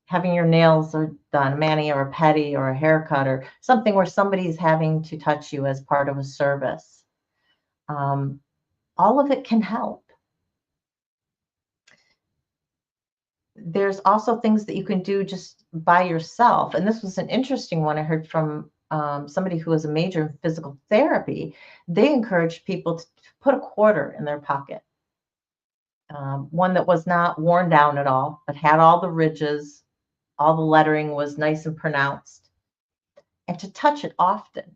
having your nails or done, a mani or a pedi or a haircut, or something where somebody's having to touch you as part of a service. All of it can help. There's also things that you can do just by yourself. And this was an interesting one I heard from somebody who was a major in physical therapy. They encouraged people to put a quarter in their pocket, one that was not worn down at all, but had all the ridges, all the lettering was nice and pronounced, and to touch it often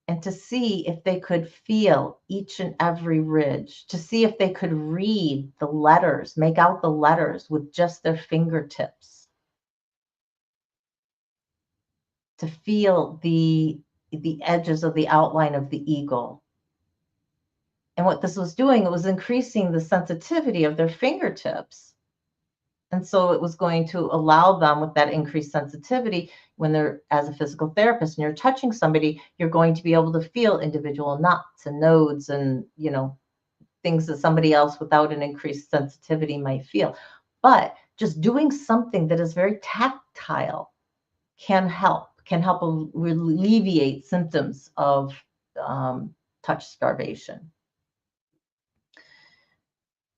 and to see if they could feel each and every ridge, to see if they could read the letters, make out the letters with just their fingertips, to feel the edges of the outline of the eagle. And what this was doing, it was increasing the sensitivity of their fingertips. And so it was going to allow them, with that increased sensitivity, when they're, as a physical therapist and you're touching somebody, you're going to be able to feel individual knots and nodes and, things that somebody else without an increased sensitivity might feel. But just doing something that is very tactile can help alleviate symptoms of touch starvation.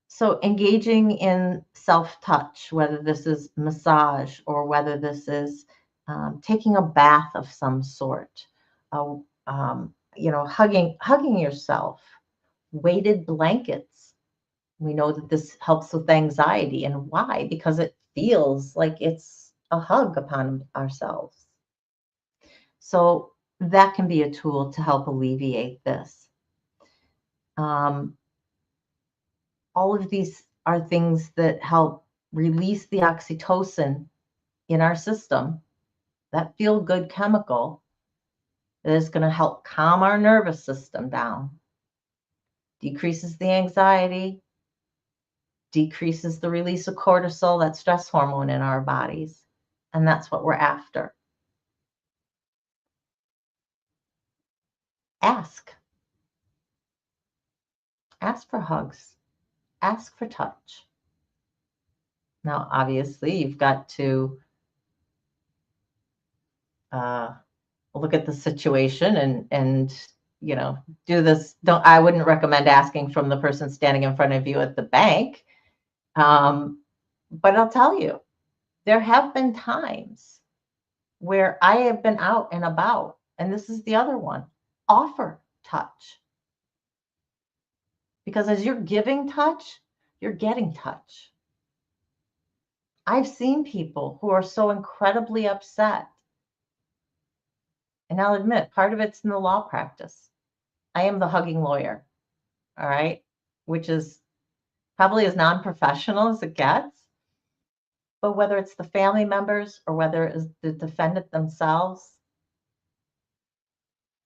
So engaging in self-touch, whether this is massage or whether this is taking a bath of some sort, hugging yourself, weighted blankets. We know that this helps with anxiety. And why? Because it feels like it's a hug upon ourselves. So that can be a tool to help alleviate this. All of these are things that help release the oxytocin in our system, that feel good chemical that is going to help calm our nervous system down, decreases the anxiety, decreases the release of cortisol, that stress hormone in our bodies. And that's what we're after. Ask. Ask for hugs. Ask for touch. Now, obviously, you've got to look at the situation and do this. I wouldn't recommend asking from the person standing in front of you at the bank. But I'll tell you, there have been times where I have been out and about, and this is the other one, offer touch. Because as you're giving touch, you're getting touch. I've seen people who are so incredibly upset. And I'll admit, part of it's in the law practice. I am the hugging lawyer, all right, which is probably as non-professional as it gets. But whether it's the family members or whether it's the defendant themselves,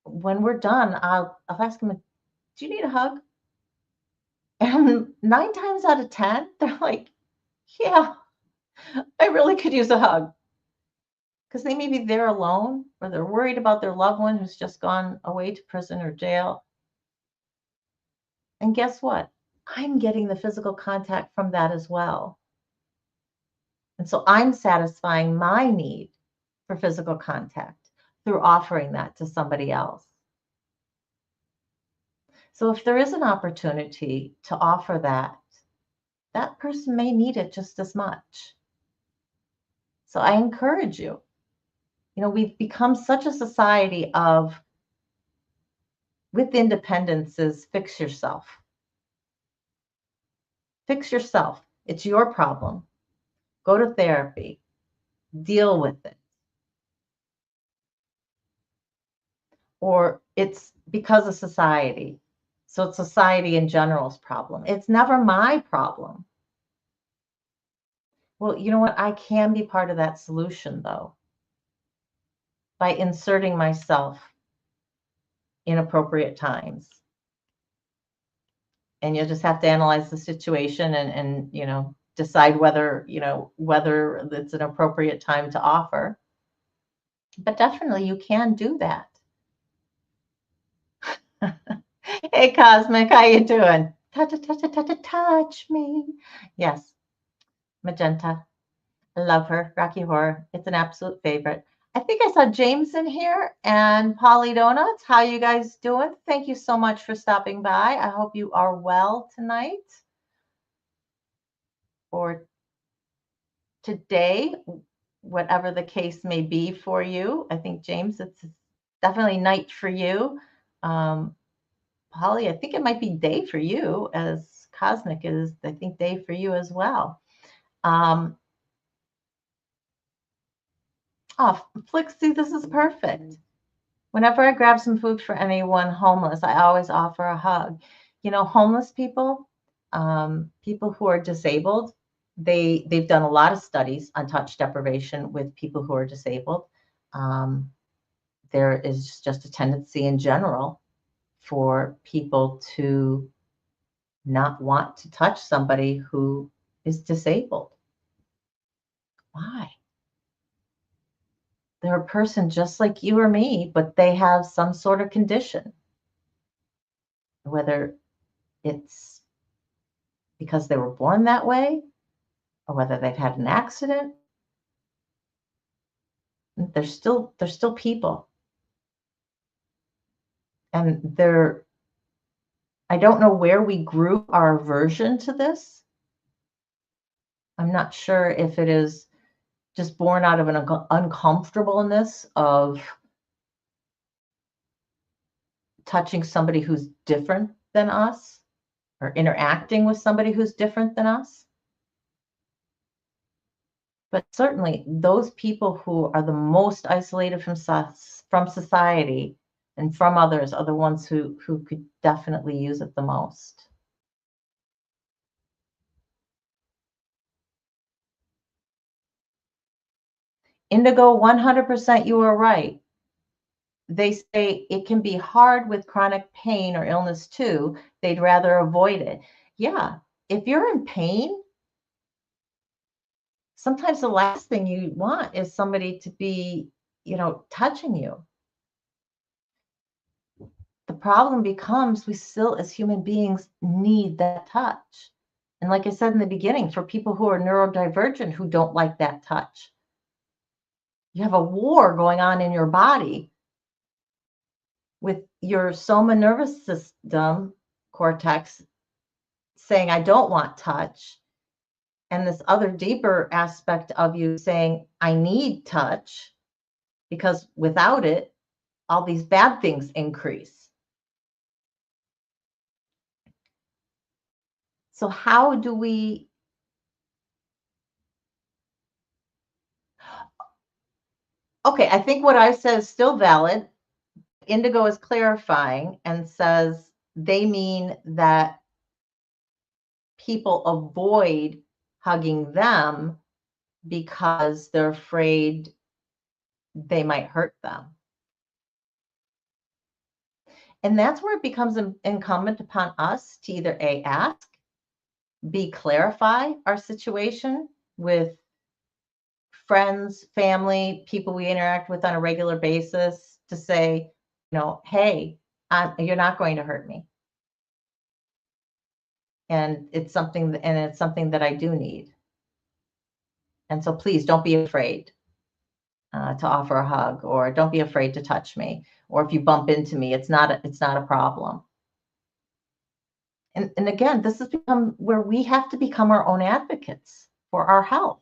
when we're done, I'll ask them, do you need a hug? And 9 times out of 10, they're like, yeah, I really could use a hug. Because they may be there alone, or they're worried about their loved one who's just gone away to prison or jail. And guess what? I'm getting the physical contact from that as well. And so I'm satisfying my need for physical contact through offering that to somebody else. So if there is an opportunity to offer that, that person may need it just as much. So I encourage you. We've become such a society of, with independence, is fix yourself. Fix yourself. It's your problem. Go to therapy. Deal with it. Or it's because of society. So it's society in general's problem. It's never my problem. Well, you know what? I can be part of that solution, though, by inserting myself in appropriate times. And you'll just have to analyze the situation and decide whether it's an appropriate time to offer. But definitely you can do that. Hey, Cosmic, how you doing? Touch me. Yes, Magenta. I love her. Rocky Horror. It's an absolute favorite. I think I saw James in here and Polly Donuts. How you guys doing? Thank you so much for stopping by. I hope you are well tonight or today, whatever the case may be for you. I think, James, it's definitely night for you. Polly, I think it might be day for you, as Cosmic is, I think, day for you as well. Oh, Flixie, this is perfect. Whenever I grab some food for anyone homeless, I always offer a hug. You know, homeless people, people who are disabled, they've done a lot of studies on touch deprivation with people who are disabled. There is just a tendency in general for people to not want to touch somebody who is disabled. Why? They're a person just like you or me, but they have some sort of condition, whether it's because they were born that way or whether they've had an accident. They're still people. And I don't know where we grew our aversion to this. I'm not sure if it is just born out of an uncomfortableness of touching somebody who's different than us or interacting with somebody who's different than us. But certainly those people who are the most isolated from society and from others are the ones who could definitely use it the most. Indigo, 100% you are right. They say it can be hard with chronic pain or illness too. They'd rather avoid it. Yeah, if you're in pain, sometimes the last thing you want is somebody to be, touching you. The problem becomes we still, as human beings, need that touch. And like I said in the beginning, for people who are neurodivergent who don't like that touch, you have a war going on in your body with your soma nervous system cortex saying, I don't want touch. And this other deeper aspect of you saying, I need touch, because without it, all these bad things increase. So how do we? Okay, I think what I said is still valid. Indigo is clarifying and says they mean that people avoid hugging them because they're afraid they might hurt them. And that's where it becomes incumbent upon us to either A, ask, B, clarify our situation with friends, family, people we interact with on a regular basis, to say, hey, you're not going to hurt me. And it's something that I do need. And so please don't be afraid to offer a hug, or don't be afraid to touch me. Or if you bump into me, it's not a problem. And again, this has become where we have to become our own advocates for our health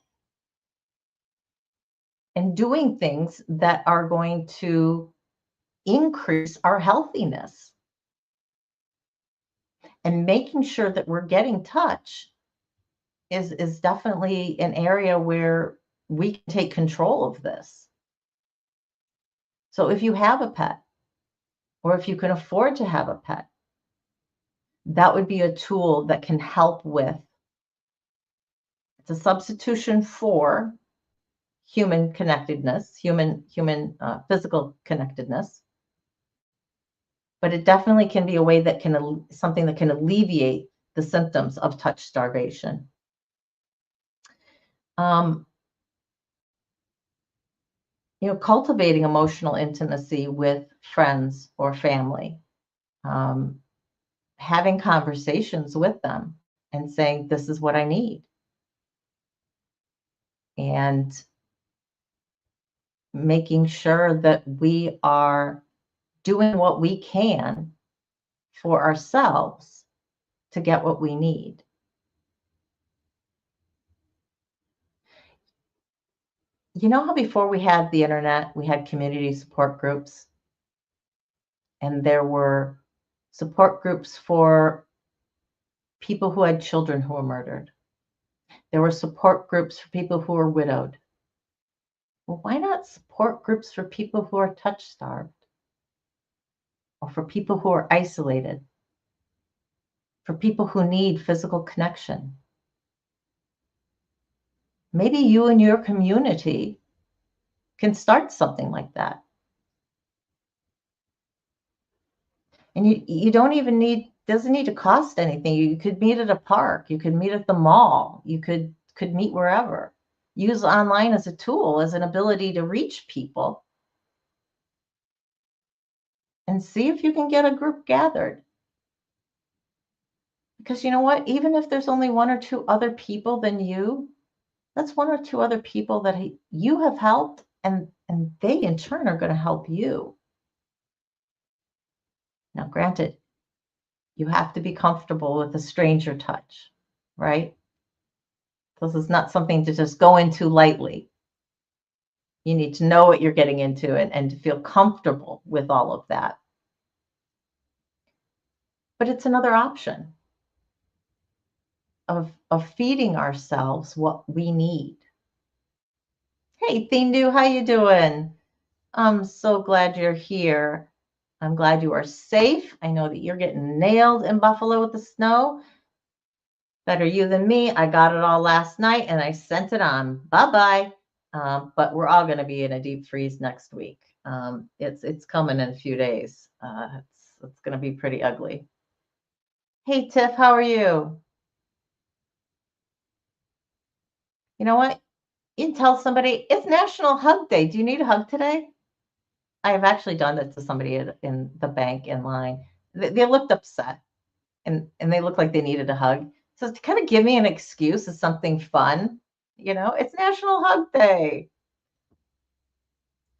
and doing things that are going to increase our healthiness, and making sure that we're getting touch is definitely an area where we can take control of this. So if you have a pet, or if you can afford to have a pet, that would be a tool that can help with. It's a substitution for human connectedness, human physical connectedness, but it definitely can be a way that something that can alleviate the symptoms of touch starvation. cultivating emotional intimacy with friends or family, um, having conversations with them and saying, this is what I need. And making sure that we are doing what we can for ourselves to get what we need. You know how before we had the internet, we had community support groups, and there were support groups for people who had children who were murdered. There were support groups for people who were widowed. Well, why not support groups for people who are touch starved, or for people who are isolated, for people who need physical connection? Maybe you and your community can start something like that. And you don't even doesn't need to cost anything. You could meet at a park, you could meet at the mall, you could meet wherever. Use online as a tool, as an ability to reach people, and see if you can get a group gathered. Because you know what? Even if there's only one or two other people than you, that's one or two other people that you have helped, and they in turn are going to help you. Now, granted, you have to be comfortable with a stranger touch, right? This is not something to just go into lightly. You need to know what you're getting into, and to feel comfortable with all of that. But it's another option of feeding ourselves what we need. Hey, Thindu, how you doing? I'm so glad you're here. I'm glad you are safe. I know that you're getting nailed in Buffalo with the snow. Better you than me. I got it all last night and I sent it on. Bye-bye. But we're all going to be in a deep freeze next week. It's coming in a few days. It's going to be pretty ugly. Hey, Tiff, how are you? You know what? You can tell somebody it's National Hug Day. Do you need a hug today? I have actually done that to somebody in the bank in line. They looked upset, and they looked like they needed a hug. So to kind of give me an excuse is something fun. It's National Hug Day.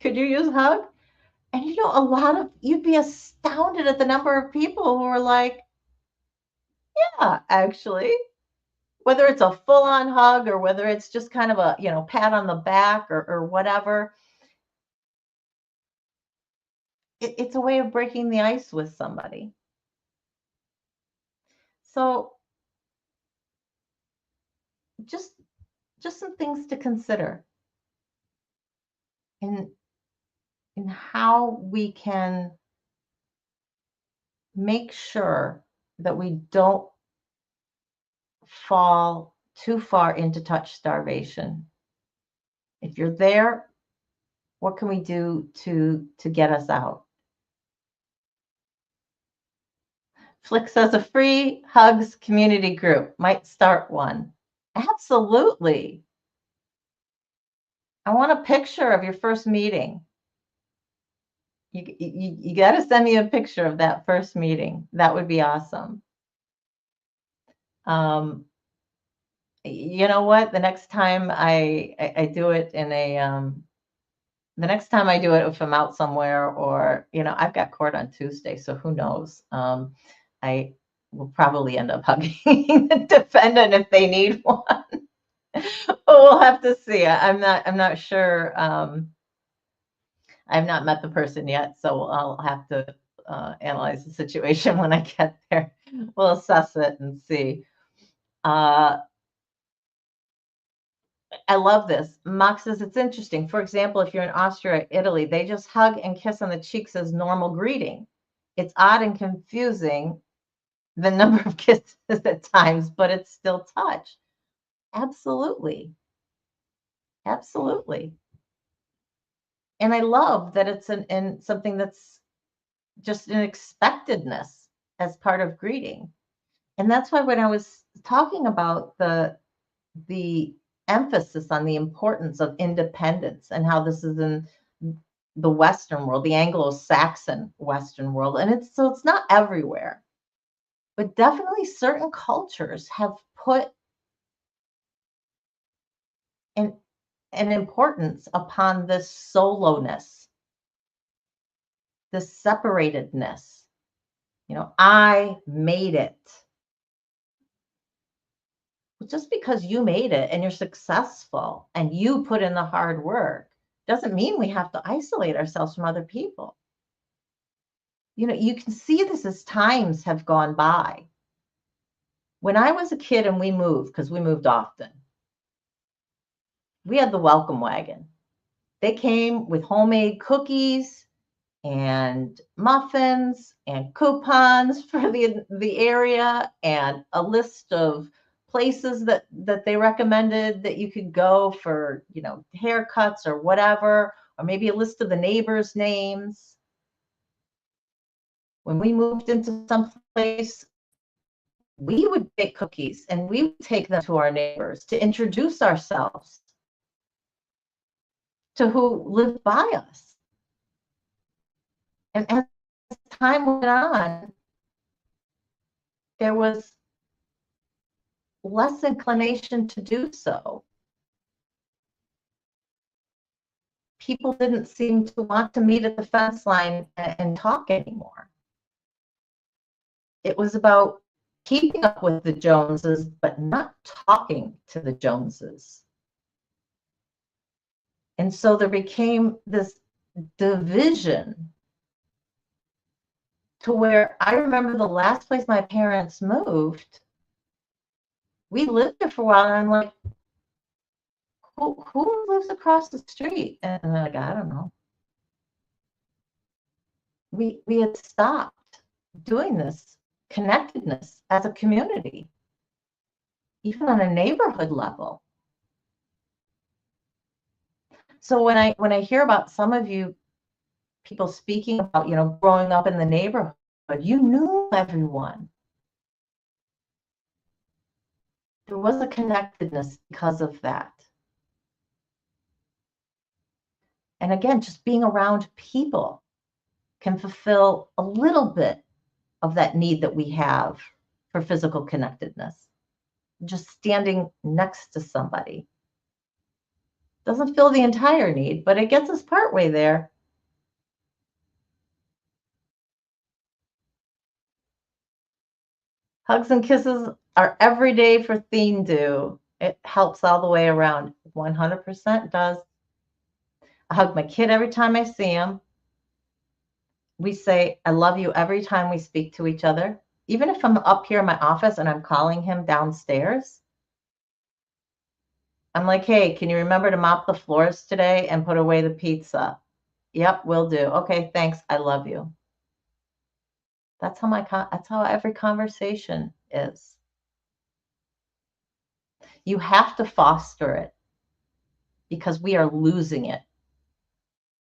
Could you use a hug? And you'd be astounded at the number of people who are like, yeah, actually, whether it's a full-on hug or whether it's just kind of a, pat on the back or whatever, it's a way of breaking the ice with somebody. So just some things to consider in how we can make sure that we don't fall too far into touch starvation. If you're there, what can we do to get us out? Flick says a free hugs community group might start one. Absolutely. I want a picture of your first meeting. You got to send me a picture of that first meeting. That would be awesome. You know what? The next time I do it the next time I do it, if I'm out somewhere, or I've got court on Tuesday, so who knows? I will probably end up hugging the defendant if they need one. But we'll have to see. I'm not sure. I've not met the person yet, so I'll have to analyze the situation when I get there. We'll assess it and see. I love this. Mox says it's interesting. For example, if you're in Austria or Italy, they just hug and kiss on the cheeks as normal greeting. It's odd and confusing, the number of kisses at times, but it's still touch. Absolutely. Absolutely. And I love that it's in something that's just an expectedness as part of greeting. And that's why when I was talking about the emphasis on the importance of independence and how this is in the Western world, the Anglo-Saxon Western world, and it's not everywhere, but definitely certain cultures have put an importance upon this soloness, this separatedness. I made it. Well, just because you made it and you're successful and you put in the hard work doesn't mean we have to isolate ourselves from other people. You can see this as times have gone by. When I was a kid and we moved, because we moved often, we had the welcome wagon. They came with homemade cookies and muffins and coupons for the area and a list of places that they recommended that you could go for, haircuts or whatever, or maybe a list of the neighbors' names. When we moved into some place, we would bake cookies and we would take them to our neighbors to introduce ourselves to who lived by us. And as time went on, there was less inclination to do so. People didn't seem to want to meet at the fence line and talk anymore. It was about keeping up with the Joneses, but not talking to the Joneses. And so there became this division to where I remember the last place my parents moved, we lived there for a while, and I'm like, who lives across the street? And they're like, I don't know. We had stopped doing this connectedness as a community, even on a neighborhood level. So when I hear about some of you people speaking about, growing up in the neighborhood, you knew everyone. There was a connectedness because of that. And again, just being around people can fulfill a little bit of that need that we have for physical connectedness. Just standing next to somebody doesn't fill the entire need, but it gets us partway there. Hugs and kisses are every day for Thindu. It helps all the way around. 100% does. I hug my kid every time I see him. We say, I love you every time we speak to each other. Even if I'm up here in my office and I'm calling him downstairs, I'm like, hey, can you remember to mop the floors today and put away the pizza? Yep, will do. Okay, thanks. I love you. That's how every conversation is. You have to foster it because we are losing it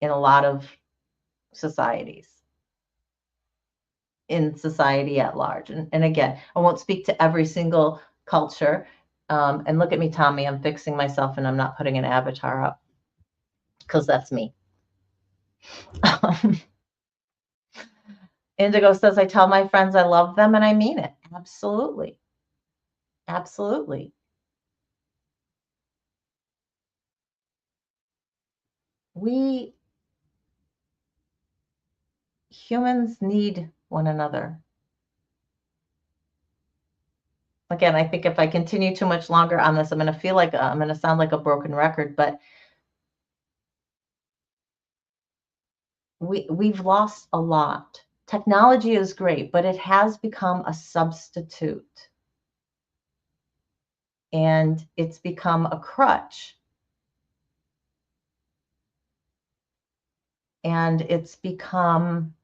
in a lot of societies, in society at large. And again, I won't speak to every single culture. And look at me, Tommy, I'm fixing myself and I'm not putting an avatar up because that's me. Indigo says, I tell my friends I love them and I mean it. Absolutely. Absolutely. We humans need one another. Again, I think if I continue too much longer on this, I'm going to feel like I'm going to sound like a broken record, but we've lost a lot. Technology is great, but it has become a substitute. And it's become a crutch. And it's become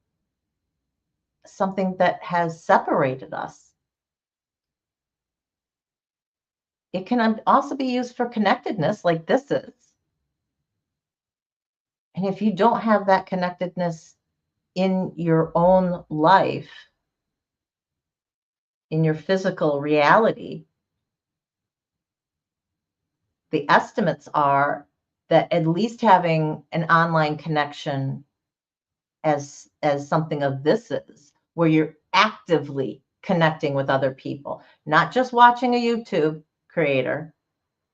something that has separated us. It can also be used for connectedness like this is. And if you don't have that connectedness in your own life, in your physical reality, the estimates are that at least having an online connection as something of this is, where you're actively connecting with other people, not just watching a YouTube creator,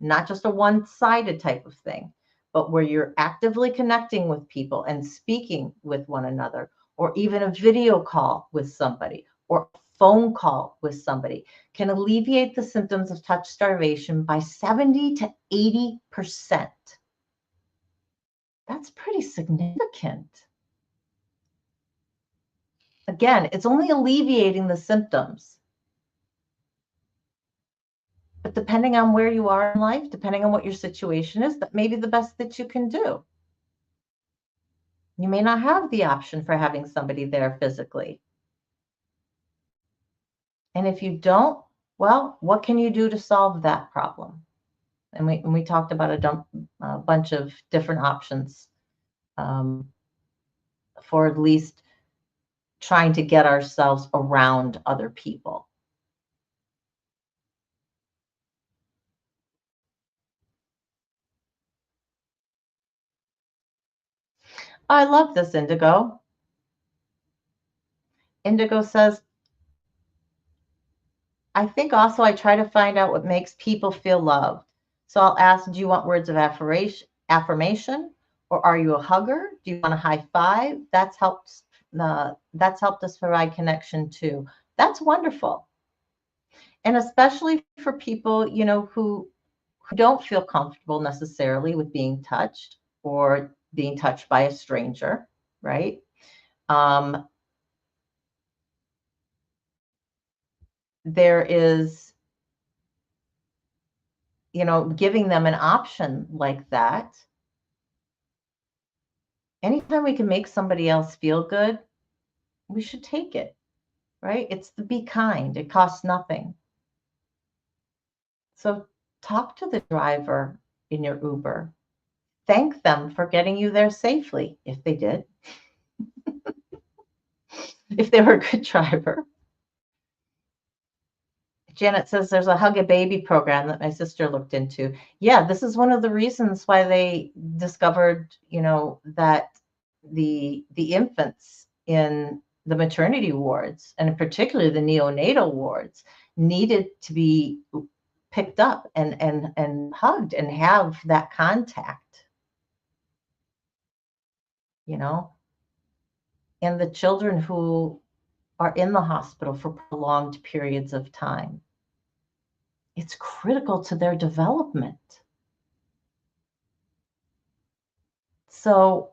not just a one-sided type of thing, but where you're actively connecting with people and speaking with one another, or even a video call with somebody, or a phone call with somebody, can alleviate the symptoms of touch starvation by 70 to 80%. That's pretty significant. Again, it's only alleviating the symptoms. But depending on where you are in life, depending on what your situation is, that may be the best that you can do. You may not have the option for having somebody there physically. And if you don't, well, what can you do to solve that problem? And we talked about a bunch of different options for at least trying to get ourselves around other people. I love this, Indigo. Indigo says, I think also I try to find out what makes people feel loved. So I'll ask, do you want words of affirmation, or are you a hugger? Do you want a high five? That's helped us provide connection too. That's wonderful. And especially for people, who don't feel comfortable necessarily with being touched or being touched by a stranger, right? There is, giving them an option like that. Anytime we can make somebody else feel good, we should take it, right? It's the be kind. It costs nothing. So talk to the driver in your Uber. Thank them for getting you there safely, if they did, if they were a good driver. Janet says there's a Hug a Baby program that my sister looked into. Yeah, this is one of the reasons why they discovered, that the infants in the maternity wards, and particularly the neonatal wards, needed to be picked up and hugged and have that contact, and the children who are in the hospital for prolonged periods of time. It's critical to their development. So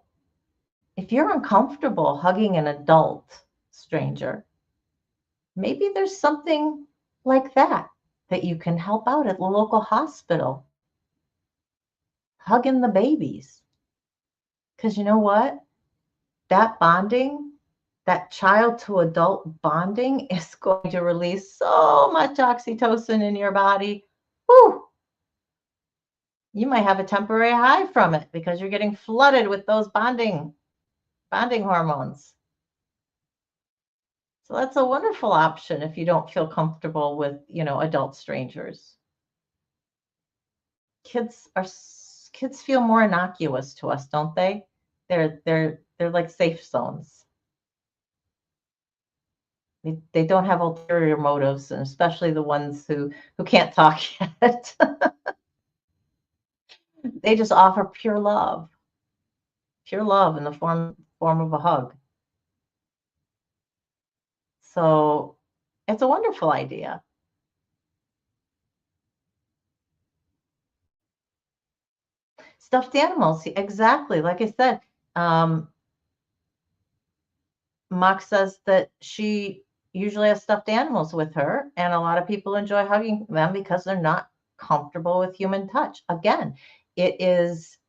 if you're uncomfortable hugging an adult stranger, maybe there's something like that you can help out at the local hospital. Hugging the babies. Because you know what? That bonding, that child to adult bonding is going to release so much oxytocin in your body. Whew! You might have a temporary high from it because you're getting flooded with those bonding hormones. So that's a wonderful option if you don't feel comfortable with, adult strangers. Kids feel more innocuous to us, don't they? They're like safe zones. They don't have ulterior motives, and especially the ones who can't talk yet. They just offer pure love in the form of a hug. So it's a wonderful idea. Stuffed animals, exactly. Like I said, Mock says that she usually has stuffed animals with her, and a lot of people enjoy hugging them because they're not comfortable with human touch. Again, it is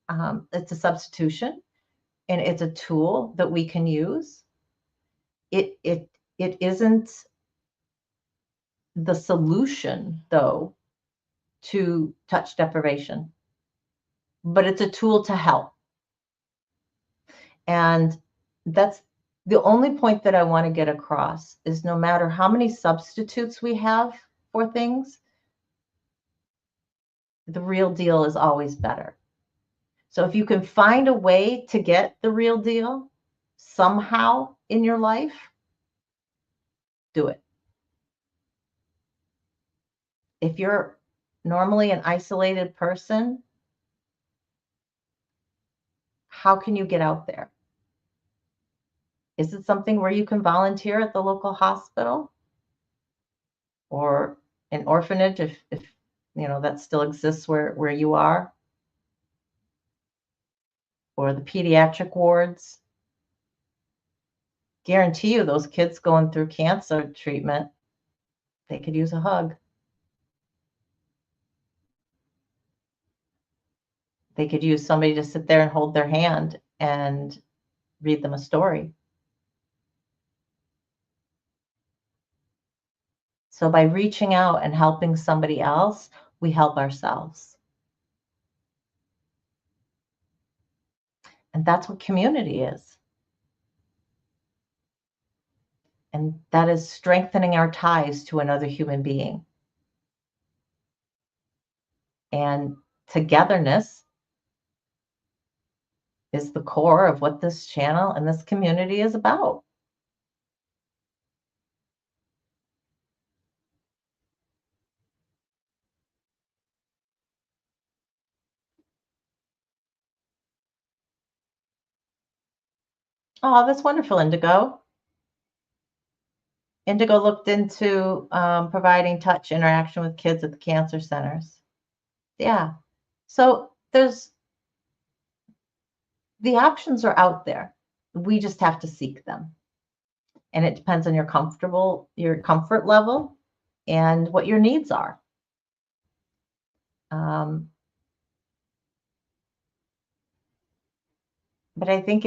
it's a substitution, and it's a tool that we can use. It isn't the solution, though, to touch deprivation, but it's a tool to help. And that's the only point that I want to get across, is no matter how many substitutes we have for things, the real deal is always better. So if you can find a way to get the real deal somehow in your life, do it. If you're normally an isolated person, how can you get out there? Is it something where you can volunteer at the local hospital or an orphanage if that still exists where you are, or the pediatric wards? Guarantee you those kids going through cancer treatment, they could use a hug. They could use somebody to sit there and hold their hand and read them a story. So by reaching out and helping somebody else, we help ourselves. And that's what community is. And that is strengthening our ties to another human being. And togetherness is the core of what this channel and this community is about. Oh, that's wonderful, Indigo. Indigo looked into providing touch interaction with kids at the cancer centers. Yeah. So the options are out there. We just have to seek them. And it depends on your comfort level and what your needs are. But I think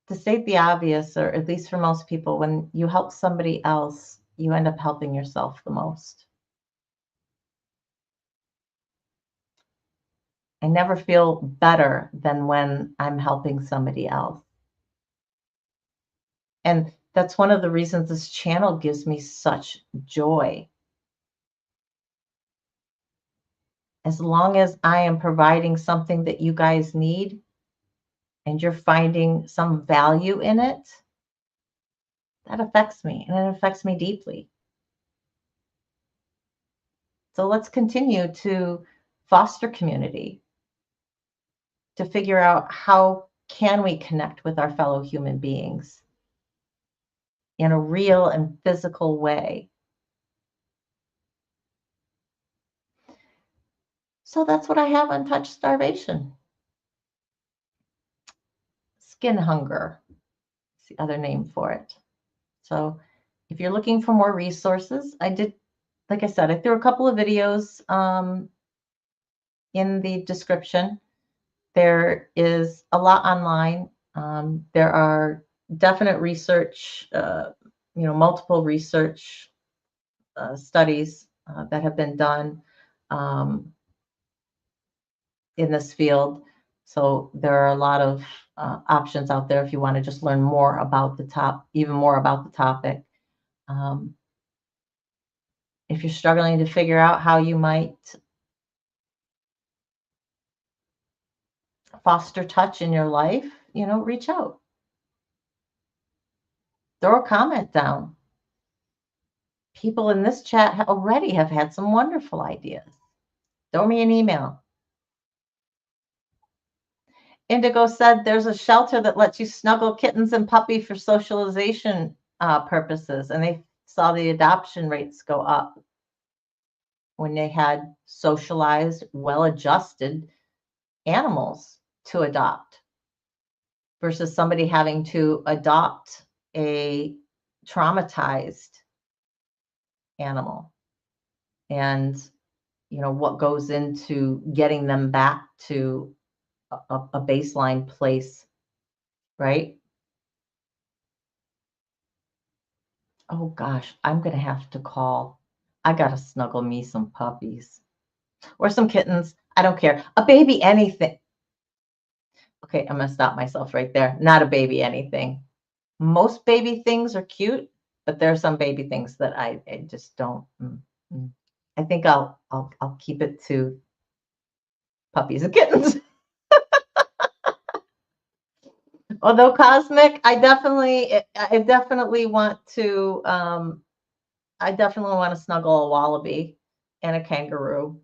to state the obvious, or at least for most people, when you help somebody else, you end up helping yourself the most. I never feel better than when I'm helping somebody else. And that's one of the reasons this channel gives me such joy. As long as I am providing something that you guys need and you're finding some value in it, that affects me, and it affects me deeply. So let's continue to foster community, to figure out how can we connect with our fellow human beings in a real and physical way. So that's what I have on touch starvation. Skin hunger is the other name for it. So if you're looking for more resources, like I said, I threw a couple of videos in the description. There is a lot online. There are definite research, multiple research studies that have been done in this field. So there are a lot of options out there if you want to just learn more about even more about the topic. If you're struggling to figure out how you might foster touch in your life, reach out. Throw a comment down. People in this chat already have had some wonderful ideas. Throw me an email. Indigo said there's a shelter that lets you snuggle kittens and puppy for socialization purposes, and they saw the adoption rates go up when they had socialized, well-adjusted animals to adopt versus somebody having to adopt a traumatized animal. And what goes into getting them back to a baseline place, right? Oh gosh, I'm gonna have to call. I gotta snuggle me some puppies or some kittens. I don't care. A baby anything. Okay, I'm gonna stop myself right there. Not a baby anything. Most baby things are cute, But there are some baby things that I just don't. I think I'll keep it to puppies and kittens. Although cosmic, I definitely want to. I definitely want to snuggle a wallaby and a kangaroo.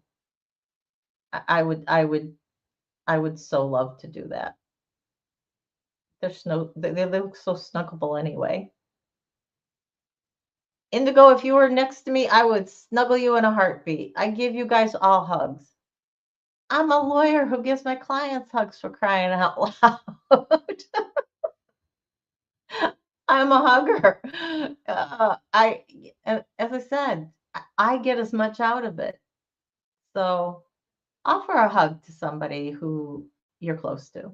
I would so love to do that. They look so snuggable anyway. Indigo, if you were next to me, I would snuggle you in a heartbeat. I give you guys all hugs. I'm a lawyer who gives my clients hugs, for crying out loud. I'm a hugger. As I said, I get as much out of it. So offer a hug to somebody who you're close to.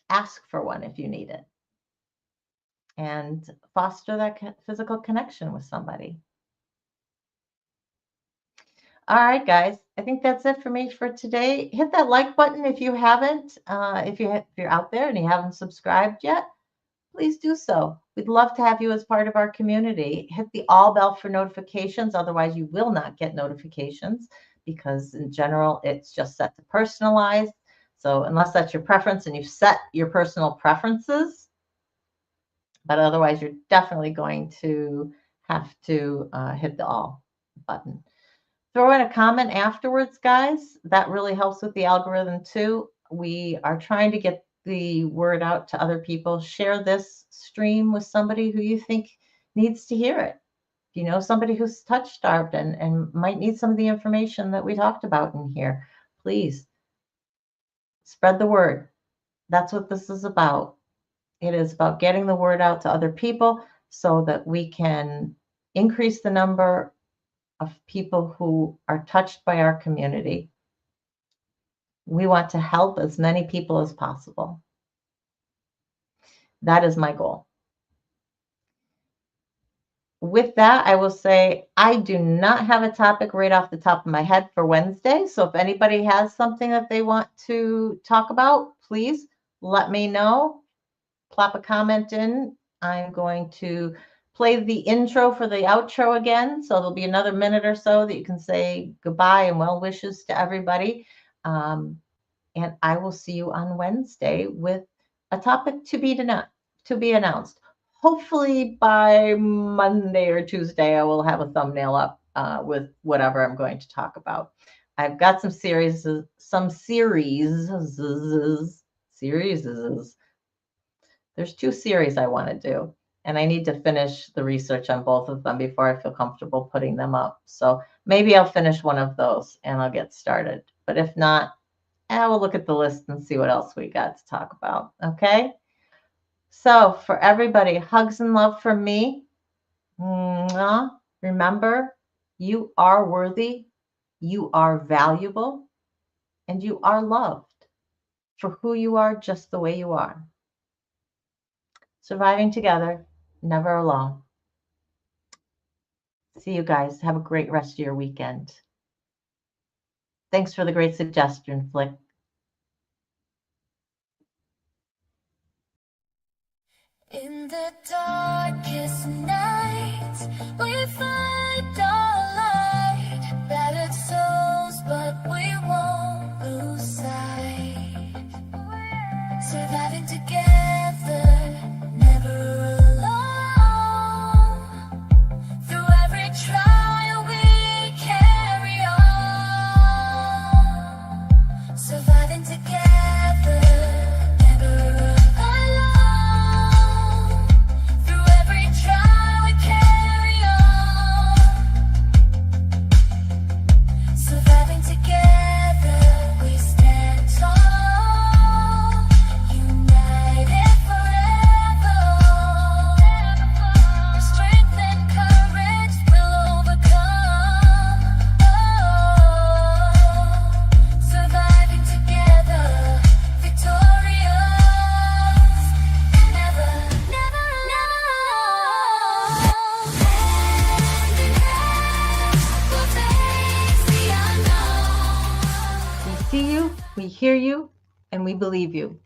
Ask for one if you need it. And foster that physical connection with somebody. All right, guys. I think that's it for me for today. Hit that like button if you haven't. If you're out there and you haven't subscribed yet, please do so. We'd love to have you as part of our community. Hit the all bell for notifications. Otherwise, you will not get notifications, because in general, it's just set to personalized. So unless that's your preference and you've set your personal preferences, but otherwise, you're definitely going to have to hit the all button. Throw in a comment afterwards, guys. That really helps with the algorithm too. We are trying to get the word out to other people. Share this stream with somebody who you think needs to hear it. If you know somebody who's touch-starved and might need some of the information that we talked about in here, please spread the word. That's what this is about. It is about getting the word out to other people so that we can increase the number of people who are touched by our community. We want to help as many people as possible. That is my goal. With that, I will say I do not have a topic right off the top of my head for Wednesday. So if anybody has something that they want to talk about, please let me know. Plop a comment in. I'm going to play the intro for the outro again. So there'll be another minute or so that you can say goodbye and well wishes to everybody. And I will see you on Wednesday with a topic to be announced. Hopefully by Monday or Tuesday, I will have a thumbnail up with whatever I'm going to talk about. I've got some series. There's 2 series I want to do, and I need to finish the research on both of them before I feel comfortable putting them up. So maybe I'll finish one of those and I'll get started. But if not, I will look at the list and see what else we got to talk about. Okay? So for everybody, hugs and love from me. Remember, you are worthy, you are valuable, and you are loved for who you are, just the way you are. Surviving together, never alone. See you guys. Have a great rest of your weekend. Thanks for the great suggestion, Flick. In the darkest night, we find our light. Battered souls, but we won't lose sight. Surviving together, never alone. Through every trial, we carry on. Surviving together, never alone. Through every trial, we carry on. Surviving together, we stand tall. United forever. Strength and courage will overcome. Surviving together, victorious. Never, never alone. Hand in hand, we'll face the unknown. We see you, we hear you, and we believe you.